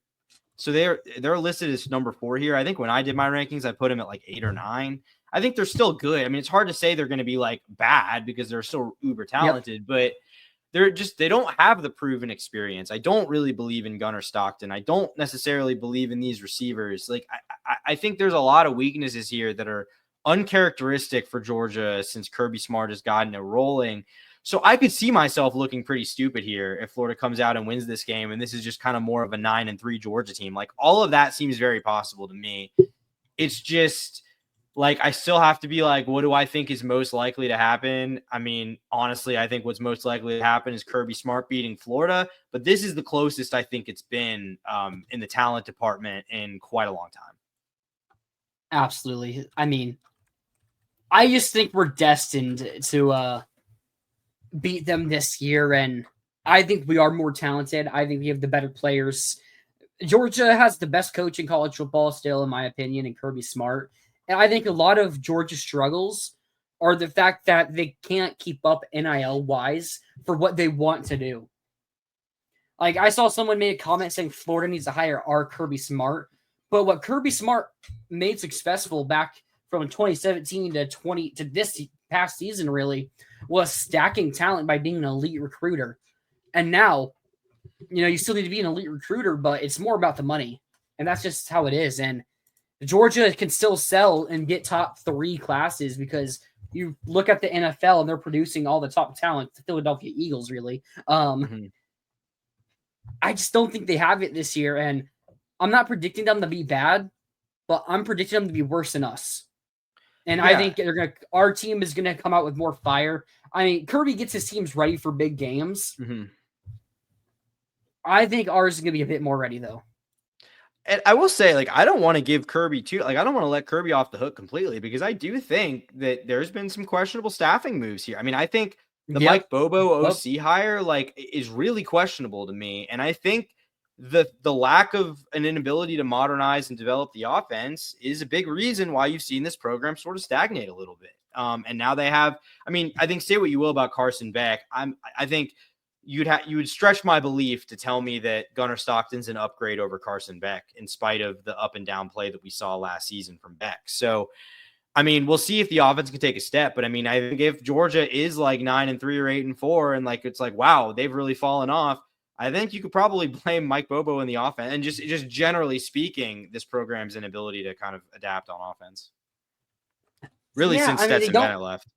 S2: So they're listed as number 4 here. I think when I did my rankings, I put them at 8 or 9. I think they're still good. I mean, it's hard to say they're going to be bad because they're so uber talented, but they don't have the proven experience. I don't really believe in Gunnar Stockton. I don't necessarily believe in these receivers. Like I think there's a lot of weaknesses here that are uncharacteristic for Georgia since Kirby Smart has gotten it rolling. So I could see myself looking pretty stupid here if Florida comes out and wins this game, and this is just kind of more of a 9-3 Georgia team. Like, all of that seems very possible to me. It's just like, I still have to be like, what do I think is most likely to happen? I mean, honestly, I think what's most likely to happen is Kirby Smart beating Florida, but this is the closest I think it's been in the talent department in quite a long time.
S1: Absolutely. I mean, I just think we're destined to beat them this year, and I think we are more talented. I think we have the better players. Georgia has the best coach in college football still, in my opinion, and Kirby Smart. And I think a lot of Georgia's struggles are the fact that they can't keep up NIL-wise for what they want to do. Like, I saw someone made a comment saying Florida needs to hire our Kirby Smart, but what Kirby Smart made successful back from 2017 to this past season really was stacking talent by being an elite recruiter. And now, you still need to be an elite recruiter, but it's more about the money. And that's just how it is. And Georgia can still sell and get top 3 classes because you look at the NFL and they're producing all the top talent, the Philadelphia Eagles, really. I just don't think they have it this year. And I'm not predicting them to be bad, but I'm predicting them to be worse than us. And I think our team is going to come out with more fire. I mean, Kirby gets his teams ready for big games. I think ours is going to be a bit more ready, though.
S2: And I will say, like, I don't want to give Kirby I don't want to let Kirby off the hook completely, because I do think that there's been some questionable staffing moves here. I mean, I think the Mike Bobo OC hire, like, is really questionable to me. And I think the lack of an inability to modernize and develop the offense is a big reason why you've seen this program sort of stagnate a little bit. And now they have, I mean, I think, say what you will about Carson Beck, I think you would stretch my belief to tell me that Gunnar Stockton's an upgrade over Carson Beck, in spite of the up and down play that we saw last season from Beck. So, I mean, we'll see if the offense can take a step, but I mean, I think if Georgia is like 9-3 or 8-4, and like, it's like, wow, they've really fallen off, I think you could probably blame Mike Bobo in the offense. And just generally speaking, this program's inability to kind of adapt on offense. Really, since Stetson Bennett left.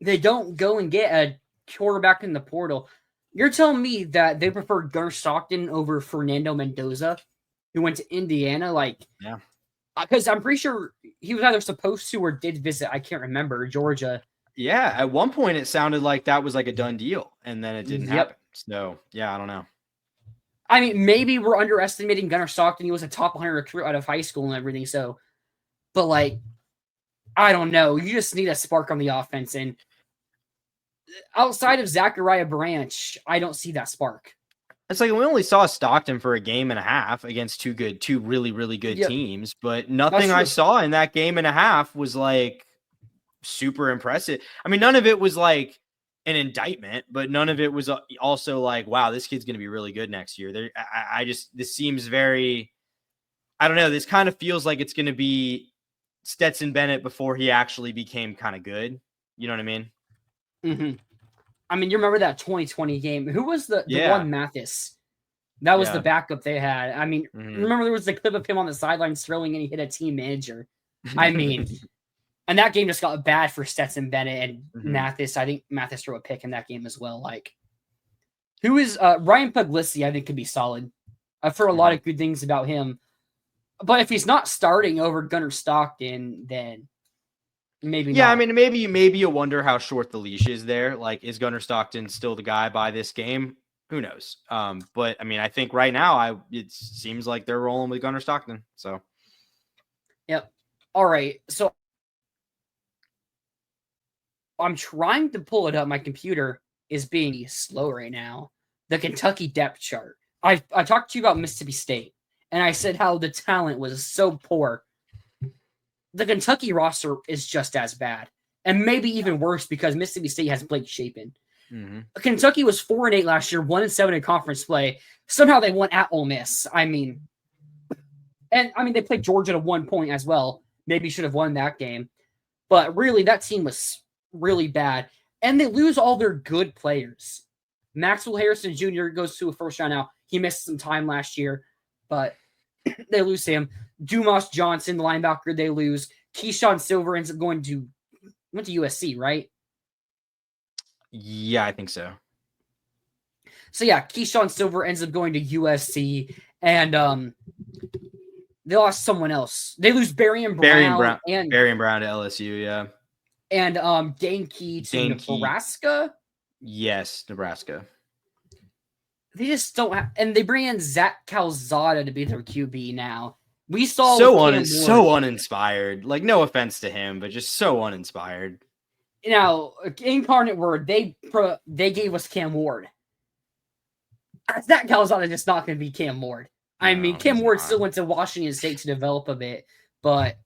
S1: They don't go and get a quarterback in the portal. You're telling me that they prefer Gunnar Stockton over Fernando Mendoza, who went to Indiana? Like,
S2: yeah.
S1: Because I'm pretty sure he was either supposed to or did visit, I can't remember, Georgia.
S2: Yeah, at one point it sounded like that was like a done deal, and then it didn't happen. So, yeah, I don't know.
S1: I mean, maybe we're underestimating Gunnar Stockton. He was a top 100 recruit out of high school and everything. So, but like, I don't know. You just need a spark on the offense. And outside of Zachariah Branch, I don't see that spark.
S2: It's like we only saw Stockton for a game and a half against two really, really good teams, but nothing I saw in that game and a half was like super impressive. I mean, none of it was like an indictment, but none of it was also like, wow, this kid's going to be really good next year. This seems very, I don't know. This kind of feels like it's going to be Stetson Bennett before he actually became kind of good. You know what I mean?
S1: Mm-hmm. I mean, you remember that 2020 game? Who was the one Mathis? That was the backup they had. I mean, remember there was the clip of him on the sidelines throwing and he hit a team manager. I mean, and that game just got bad for Stetson Bennett and Mathis. I think Mathis threw a pick in that game as well. Like, who is Ryan Puglisi? I think could be solid. I've heard a lot of good things about him. But if he's not starting over Gunnar Stockton, then maybe not.
S2: I mean, maybe you wonder how short the leash is there. Like, is Gunnar Stockton still the guy by this game? Who knows? But I mean, I think right now it seems like they're rolling with Gunnar Stockton. So,
S1: yep. All right. So I'm trying to pull it up. My computer is being slow right now. The Kentucky depth chart. I talked to you about Mississippi State, and I said how the talent was so poor. The Kentucky roster is just as bad, and maybe even worse because Mississippi State has Blake Shapen. Kentucky was 4-8 last year, 1-7 in conference play. Somehow they won at Ole Miss. I mean, they played Georgia to 1 point as well. Maybe should have won that game, but really that team was really bad, and they lose all their good players. Maxwell Harrison Jr. goes to a first round now. He missed some time last year, but they lose him. Dumas Johnson, the linebacker, they lose. Keyshawn Silver ends up went to USC, right?
S2: Yeah, I think so.
S1: So yeah, Keyshawn Silver ends up going to USC, and they lost someone else. They lose Barian Brown
S2: to LSU, yeah.
S1: And Dane Key to Nebraska.
S2: Yes, Nebraska.
S1: They just don't have, and they bring in Zach Calzada to be their QB now. We saw
S2: so uninspired. Like, no offense to him, but just so uninspired.
S1: Now, Incarnate Word, they gave us Cam Ward. Zach Calzada is just not going to be Cam Ward. I mean, Cam Ward still went to Washington State to develop a bit, but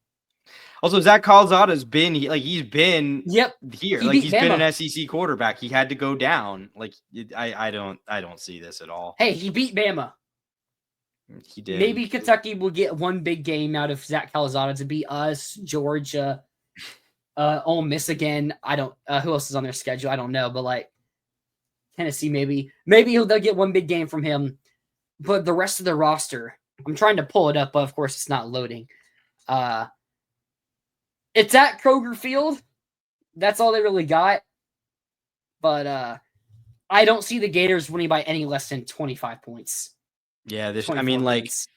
S2: also Zach Calzada's been here. He's been here. He's been an SEC quarterback. He had to go down. I don't see this at all.
S1: Hey, he beat Bama.
S2: He did.
S1: Maybe Kentucky will get one big game out of Zach Calzada to beat us, Georgia, Ole Miss again. I don't. Who else is on their schedule? I don't know, but Tennessee maybe they'll get one big game from him. But the rest of the roster, I'm trying to pull it up, but of course it's not loading. It's at Kroger Field. That's all they really got. But I don't see the Gators winning by any less than 25 points.
S2: Yeah, points.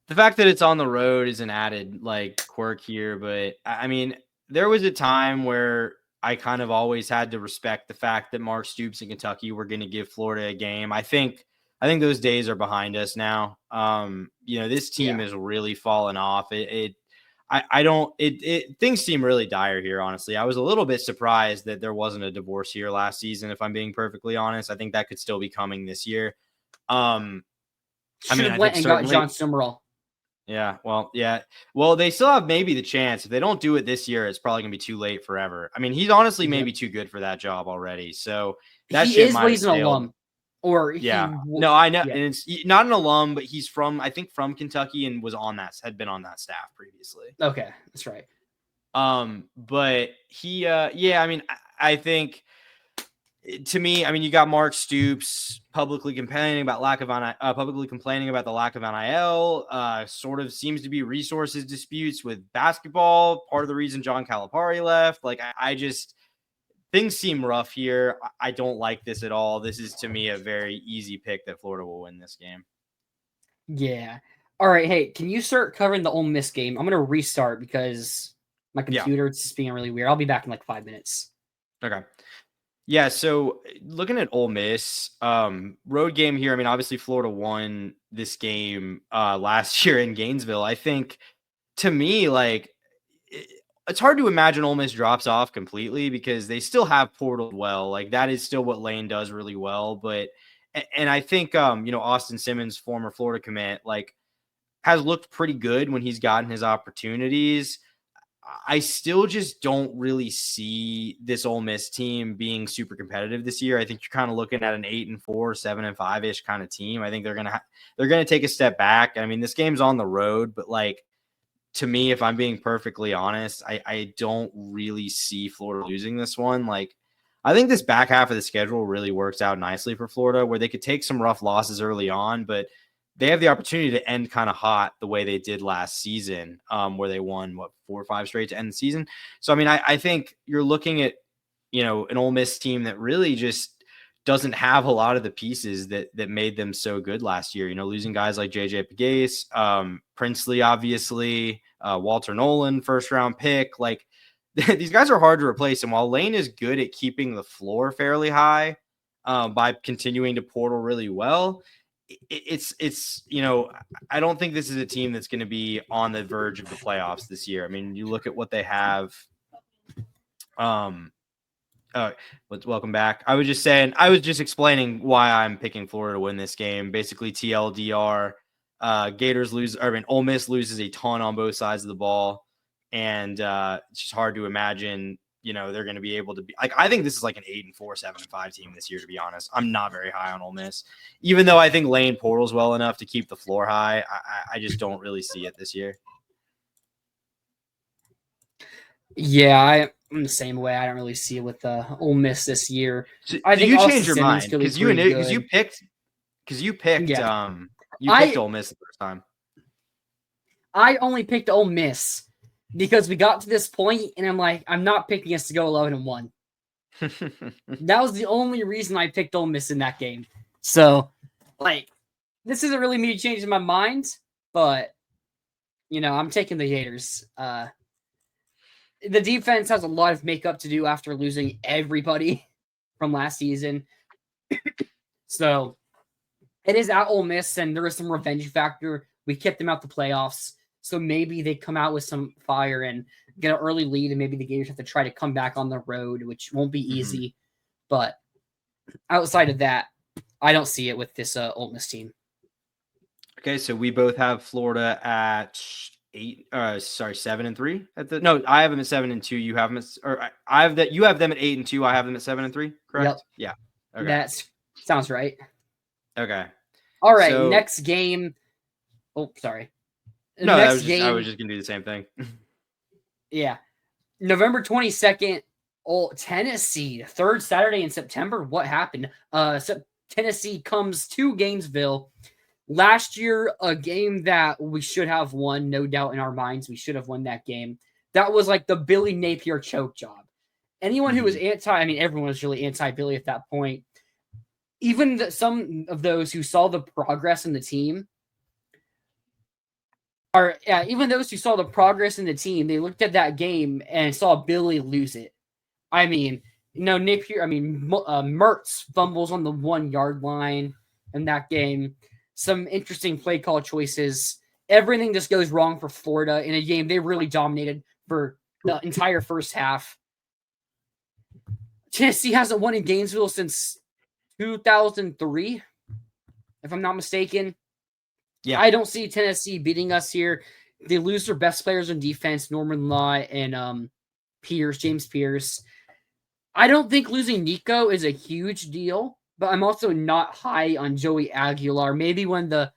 S2: The fact that it's on the road is an added quirk here, but I mean, there was a time where I kind of always had to respect the fact that Mark Stoops and Kentucky were going to give Florida a game. I think those days are behind us now. This team has really fallen off. Things seem really dire here, honestly. I was a little bit surprised that there wasn't a divorce here last season, if I'm being perfectly honest. I think that could still be coming this year.
S1: I went and got John Summerall.
S2: Yeah, well, yeah. Well, they still have maybe the chance. If they don't do it this year, it's probably going to be too late forever. I mean, he's honestly maybe too good for that job already. So that
S1: he's an alum.
S2: No, I know. Yeah. And it's not an alum, but he's from Kentucky and had been on that staff previously.
S1: Okay, that's right.
S2: But he, I mean, I think to me, I mean, you got Mark Stoops publicly complaining about the lack of NIL. Sort of seems to be resources disputes with basketball. Part of the reason John Calipari left. Things seem rough here. I don't like this at all. This is, to me, a very easy pick that Florida will win this game.
S1: Yeah. All right. Hey, can you start covering the Ole Miss game? I'm going to restart because my computer is just being really weird. I'll be back in 5 minutes.
S2: Okay. Yeah, so looking at Ole Miss, road game here. I mean, obviously Florida won this game last year in Gainesville. I think, to me, it's hard to imagine Ole Miss drops off completely because they still have portaled well. That is still what Lane does really well. But I think Austin Simmons, former Florida commit, has looked pretty good when he's gotten his opportunities. I still just don't really see this Ole Miss team being super competitive this year. I think you're kind of looking at an 8-4, 7-5-ish kind of team. I think they're gonna take a step back. I mean, this game's on the road, but to me, if I'm being perfectly honest, I don't really see Florida losing this one. I think this back half of the schedule really works out nicely for Florida, where they could take some rough losses early on, but they have the opportunity to end kind of hot the way they did last season, where they won 4 or 5 straight to end the season. So, I mean, I think you're looking at, an Ole Miss team that really just doesn't have a lot of the pieces that made them so good last year. Losing guys like JJ Pegues, Princely, obviously, Walter Nolan, first round pick. These guys are hard to replace. And while Lane is good at keeping the floor fairly high by continuing to portal really well, it's I don't think this is a team that's going to be on the verge of the playoffs this year. I mean, you look at what they have. Welcome back. I was just explaining why I'm picking Florida to win this game. Basically, TLDR, Ole Miss loses a ton on both sides of the ball, and it's just hard to imagine. They're going to be able to be I think this is an 8-4, 7-5 team this year, to be honest. I'm not very high on Ole Miss, even though I think Lane portals well enough to keep the floor high. I just don't really see it this year.
S1: Yeah, I'm the same way. I don't really see it with Ole Miss this year.
S2: So
S1: I think
S2: you
S1: Austin
S2: changed your
S1: Simmons
S2: mind
S1: could be pretty
S2: because
S1: good.
S2: you picked
S1: Yeah,
S2: you picked
S1: I
S2: Ole Miss the first time.
S1: I only picked Ole Miss because we got to this point, and I'm like, I'm not picking us to go 11-1. That was the only reason I picked Ole Miss in that game. So, like, this isn't really me changing my mind, but I'm taking the Gators. The defense has a lot of makeup to do after losing everybody from last season. So it is at Ole Miss, and there is some revenge factor. We kept them out the playoffs, so maybe they come out with some fire and get an early lead, and maybe the Gators have to try to come back on the road, which won't be easy. Mm-hmm. But outside of that, I don't see it with this Ole Miss team.
S2: Okay, so we both have Florida at 7-3 at the. No, I have them at 7-2. You have them at, or I have that. You have them at 8-2. I have them at 7-3. Correct?
S1: Yep.
S2: Yeah. Okay.
S1: That sounds right.
S2: Okay.
S1: All right. So, next game. Oh, sorry.
S2: No, I was just gonna do the same thing.
S1: Yeah. November 22nd. Tennessee, third Saturday in September. What happened? Tennessee comes to Gainesville. Last year, a game that we should have won, no doubt in our minds, we should have won that game. That was like the Billy Napier choke job. Anyone who was everyone was really anti-Billy at that point. Even some of those who saw the progress in the team, even those who saw the progress in the team, they looked at that game and saw Billy lose it. Napier, Mertz fumbles on the 1 yard line in that game. Some interesting play call choices. Everything just goes wrong for Florida in a game they really dominated for the entire first half. Tennessee hasn't won in Gainesville since 2003, if I'm not mistaken. Yeah, I don't see Tennessee beating us here. They lose their best players on defense, Norman Law and James Pierce. I don't think losing Nico is a huge deal, but I'm also not high on Joey Aguilar. Maybe when the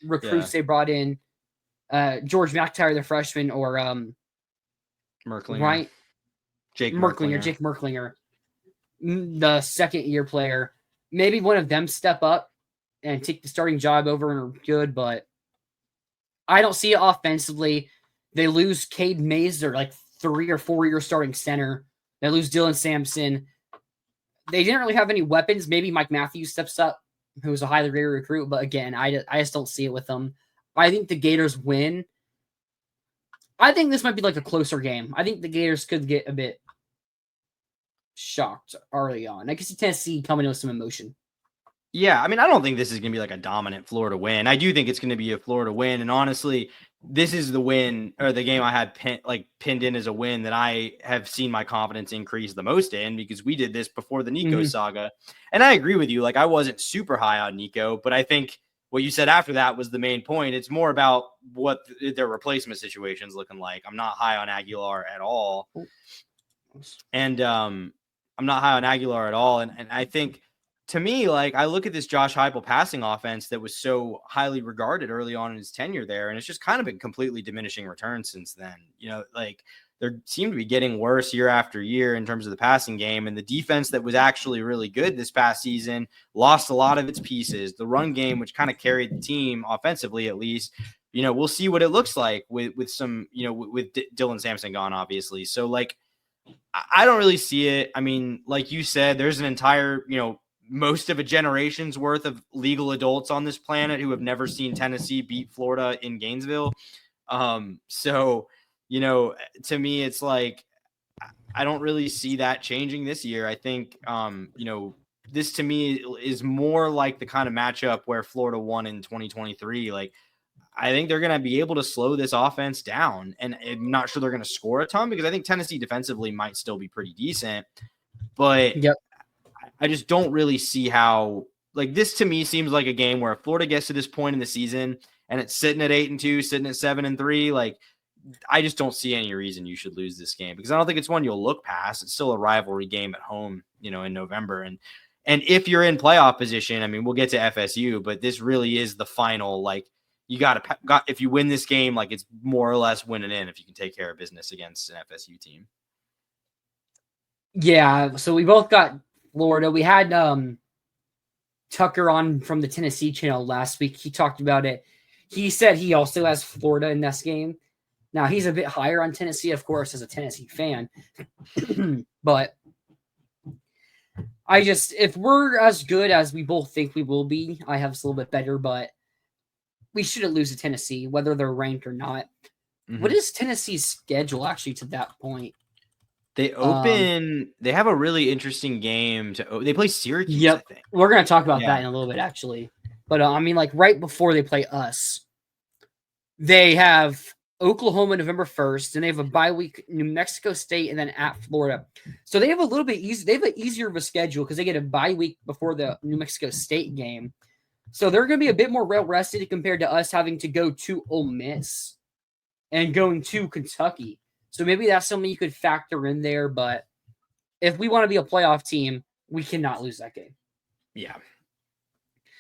S1: recruits they brought in, George McIntyre, the freshman, or
S2: Merklinger.
S1: Right?
S2: Jake Merklinger,
S1: the second-year player. Maybe one of them step up and take the starting job over and are good, but I don't see it offensively. They lose Cade Mays, like 3 or 4 year starting center. They lose Dylan Sampson. They didn't really have any weapons. Maybe Mike Matthews steps up, who's a highly rated recruit. But again, I just don't see it with them. I think the Gators win. I think this might be like a closer game. I think the Gators could get a bit shocked early on. I can see Tennessee coming in with some emotion.
S2: Yeah, I don't think this is going to be like a dominant Florida win. I do think it's going to be a Florida win. And honestly, this is the win or the game I had pinned in as a win that I have seen my confidence increase the most in, because we did this before the Nico saga. And I agree with you. Like, I wasn't super high on Nico, but I think what you said after that was the main point. It's more about what their replacement situation is looking like. I'm not high on Aguilar at all. And I'm not high on Aguilar at all. And I think, to me, like, I look at this Josh Heupel passing offense that was so highly regarded early on in his tenure there, and it's just kind of been completely diminishing returns since then. Like, they seem to be getting worse year after year in terms of the passing game, and the defense that was actually really good this past season lost a lot of its pieces. The run game, which kind of carried the team offensively, at least, we'll see what it looks like with some, with Dylan Sampson gone, obviously. So, like, I don't really see it. Like you said, there's an entire, most of a generation's worth of legal adults on this planet who have never seen Tennessee beat Florida in Gainesville. So, to me, it's like, I don't really see that changing this year. I think, this to me is more like the kind of matchup where Florida won in 2023. Like, I think they're going to be able to slow this offense down, and I'm not sure they're going to score a ton, because I think Tennessee defensively might still be pretty decent, but I just don't really see how, like, this to me seems like a game where if Florida gets to this point in the season and it's sitting at 8-2, sitting at 7-3, like, I just don't see any reason you should lose this game, because I don't think it's one you'll look past. It's still a rivalry game at home, in November. And if you're in playoff position, we'll get to FSU, but this really is the final, like, you got if you win this game, like, it's more or less winning in if you can take care of business against an FSU team.
S1: Yeah, so we both got Florida. We had Tucker on from the Tennessee channel last week. He talked about it. He said he also has Florida in this game. Now he's a bit higher on Tennessee, of course, as a Tennessee fan. But if we're as good as we both think we will be, I have us a little bit better, but we shouldn't lose to Tennessee, whether they're ranked or not.
S2: Mm-hmm.
S1: What is Tennessee's schedule actually to that point?
S2: They have a really interesting game they play Syracuse,
S1: Yep.
S2: I think.
S1: We're going to talk about that in a little bit, actually. But I mean, like right before they play us, they have Oklahoma November 1st, and they have a bye week, New Mexico State, and then at Florida. So they have a little bit easy. They have an easier of a schedule because they get a bye week before the New Mexico State game. So they're going to be a bit more well rested compared to us having to go to Ole Miss and going to Kentucky. So maybe that's something you could factor in there. But if we want to be a playoff team, we cannot lose that game.
S2: Yeah.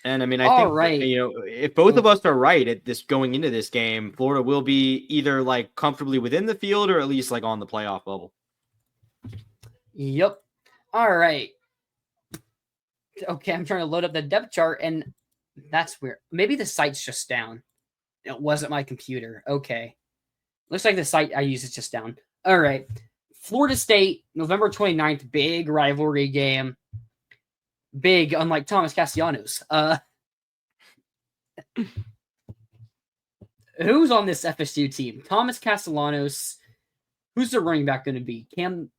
S2: And I mean, I think
S1: right.
S2: if both of us are right at this going into this game, Florida will be either like comfortably within the field or at least like on the playoff level.
S1: Yep. All right. Okay, I'm trying to load up the depth chart, and that's weird. Maybe the site's just down. It wasn't my computer. Okay. Looks like the site I use is just down. All right. Florida State, November 29th, big rivalry game. Big, unlike Thomas Castellanos. Who's on this FSU team? Thomas Castellanos. Who's the running back going to be? Cam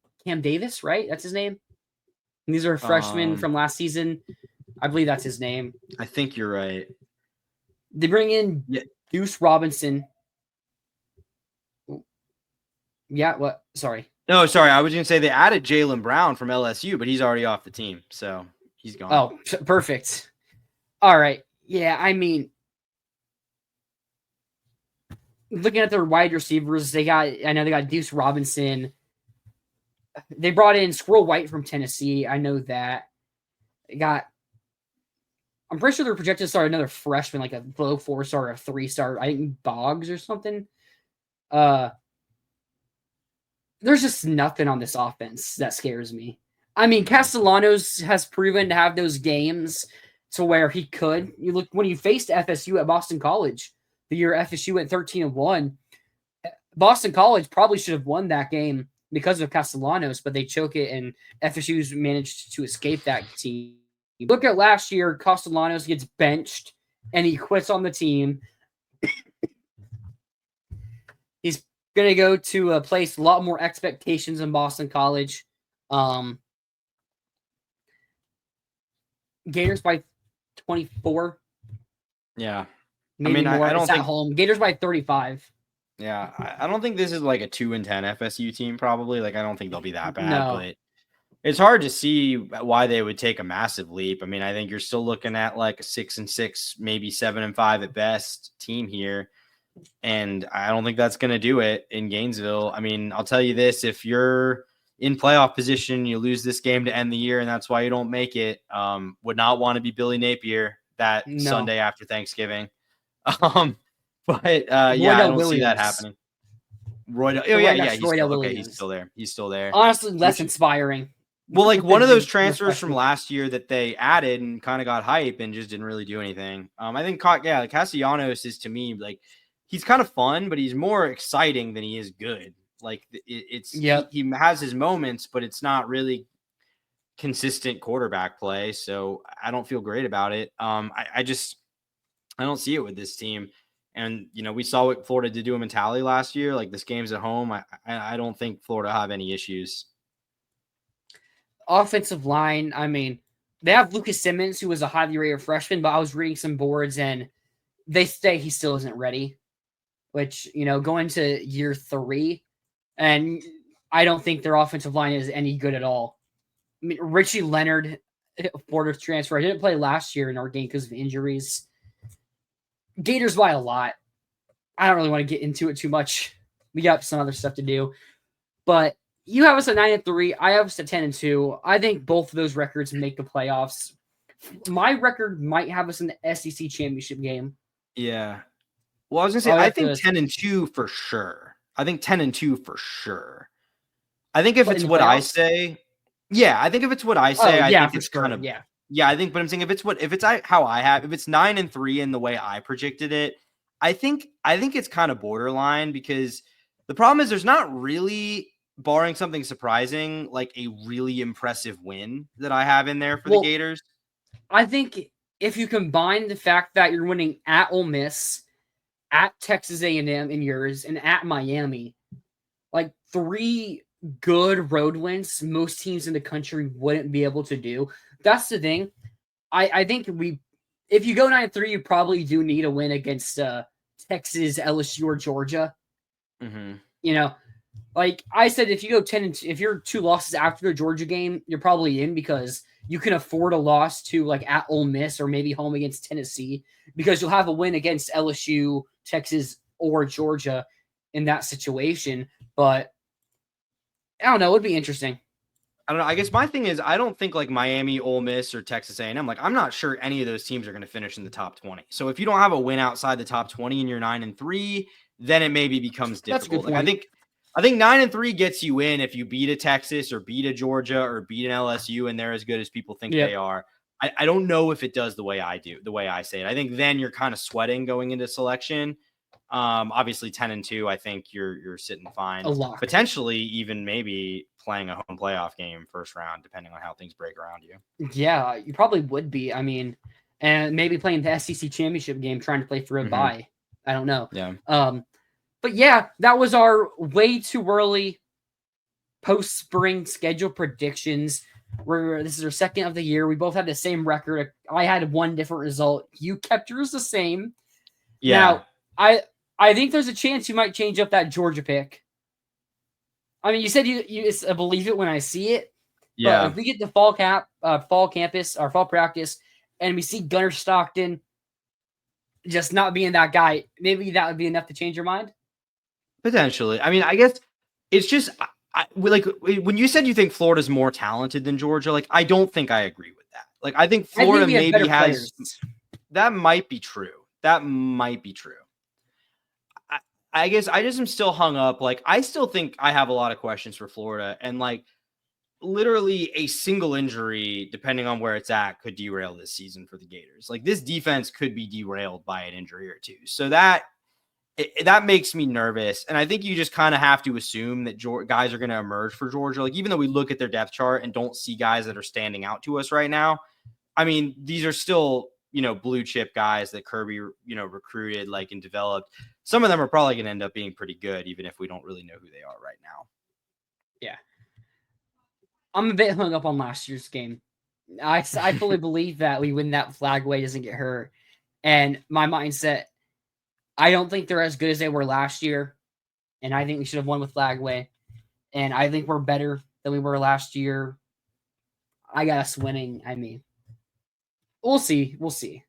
S1: Davis, right? That's his name? And these are freshmen from last season. I believe that's his name.
S2: I think you're right.
S1: They bring in Deuce Robinson. Yeah, what? Sorry.
S2: No, sorry. I was going to say they added Jaylen Brown from LSU, but he's already off the team. So he's gone.
S1: Oh, perfect. All right. Yeah, I mean, looking at their wide receivers, I know they got Deuce Robinson. They brought in Squirrel White from Tennessee. I know that. I'm pretty sure they're projected to start another freshman, like a low 4-star or a 3-star. I think Boggs or something. There's just nothing on this offense that scares me. I mean, Castellanos has proven to have those games to where he could. You look when he faced FSU at Boston College, the year FSU went 13-1. Boston College probably should have won that game because of Castellanos, but they choke it, and FSU's managed to escape that team. Look at last year, Castellanos gets benched, and he quits on the team. He's going to go to a place a lot more expectations in Boston College. Gators by 24.
S2: Yeah.
S1: Maybe more. I don't think at home. Gators by 35.
S2: Yeah, I don't think this is like a 2-10 FSU team. Probably, like I don't think they'll be that bad.
S1: No.
S2: But it's hard to see why they would take a massive leap. I mean, I think you're still looking at like a 6-6, maybe 7-5 at best team here, and I don't think that's going to do it in Gainesville. I mean, I'll tell you this: if you're in playoff position, you lose this game to end the year, and that's why you don't make it. Would not want to be Billy Napier that Sunday after Thanksgiving. But yeah, I don't see that happening. He's still there. He's still there.
S1: Honestly, less inspiring.
S2: Well, like one of those transfers from last year that they added and kind of got hype and just didn't really do anything. I think, Castellanos is to me like he's kind of fun, but he's more exciting than he is good. Like he has his moments, but it's not really consistent quarterback play. So I don't feel great about it. I don't see it with this team. And, we saw what Florida did to him in Tally last year. Like this game's at home. I don't think Florida have any issues.
S1: Offensive line, I mean, they have Lucas Simmons, who was a highly rated freshman, but I was reading some boards and they say he still isn't ready, which, going to year 3, and I don't think their offensive line is any good at all. I mean, Richie Leonard, Florida transfer, didn't play last year in our game because of injuries. Gators by a lot. I don't really want to get into it too much. We got some other stuff to do. But you have us at 9-3. I have us at 10-2. I think both of those records make the playoffs. My record might have us in the SEC championship game.
S2: Yeah. Well, I was going to say, I think 10-2 for sure. I think 10-2 for sure. I think if it's what I say, Yeah, I think if it's what I say, I
S1: yeah,
S2: think
S1: for
S2: it's
S1: sure.
S2: kind of
S1: Yeah.
S2: yeah. I think, but I'm saying if it's how I have, if it's 9-3 in the way I predicted it, I think it's kind of borderline because the problem is there's not really, barring something surprising, like a really impressive win that I have in there for the
S1: Well,
S2: Gators.
S1: I think if you combine the fact that you're winning at Ole Miss, at Texas A&M in yours, and at Miami, like 3 good road wins most teams in the country wouldn't be able to do. That's the thing. I think if you go 9-3, you probably do need a win against Texas, LSU, or Georgia.
S2: Mm-hmm.
S1: You know, like I said, if you go 10-2, if you're 2 losses after the Georgia game, you're probably in because you can afford a loss to like at Ole Miss or maybe home against Tennessee because you'll have a win against LSU, Texas, or Georgia in that situation. But I don't know. It would be interesting.
S2: I don't know. I guess my thing is I don't think like Miami, Ole Miss, or Texas A&M. Like I'm not sure any of those teams are going to finish in the top 20. So if you don't have a win outside the top 20 and you're 9-3, then it maybe becomes
S1: That's a good
S2: difficult. Like
S1: point.
S2: I think 9-3 gets you in if you beat a Texas or beat a Georgia or beat an LSU and they're as good as people think they are. I don't know if it does the way I do, the way I say it. I think then you're kind of sweating going into selection. Obviously 10-2, I think you're sitting fine.
S1: A lock.
S2: Potentially even maybe playing a home playoff game first round, depending on how things break around you.
S1: Yeah, you probably would be. I mean, and maybe playing the SEC championship game, trying to play for a bye. I don't know.
S2: Yeah.
S1: But yeah, that was our way too early post-spring schedule predictions. This is our second of the year. We both had the same record. I had one different result. You kept yours the same.
S2: Yeah.
S1: Now, I think there's a chance you might change up that Georgia pick. I mean, you said you believe it when I see it.
S2: Yeah.
S1: But if we get the fall campus or fall practice, and we see Gunnar Stockton just not being that guy, maybe that would be enough to change your mind.
S2: Potentially. I mean, I guess it's just like when you said you think Florida's more talented than Georgia, like I don't think I agree with that. Like I think Florida maybe has
S1: players.
S2: That might be true. That might be true. I guess I just am still hung up. Like I still think I have a lot of questions for Florida, and like literally a single injury, depending on where it's at, could derail this season for the Gators. Like this defense could be derailed by an injury or two. So that makes me nervous. And I think you just kind of have to assume that guys are going to emerge for Georgia. Like even though we look at their depth chart and don't see guys that are standing out to us right now, I mean, these are still, blue chip guys that Kirby, recruited like and developed. Some of them are probably going to end up being pretty good, even if we don't really know who they are right now.
S1: Yeah. I'm a bit hung up on last year's game. I fully believe that we win that Flagway doesn't get hurt. And my mindset, I don't think they're as good as they were last year. And I think we should have won with Flagway. And I think we're better than we were last year. I got us winning. I mean, we'll see. We'll see.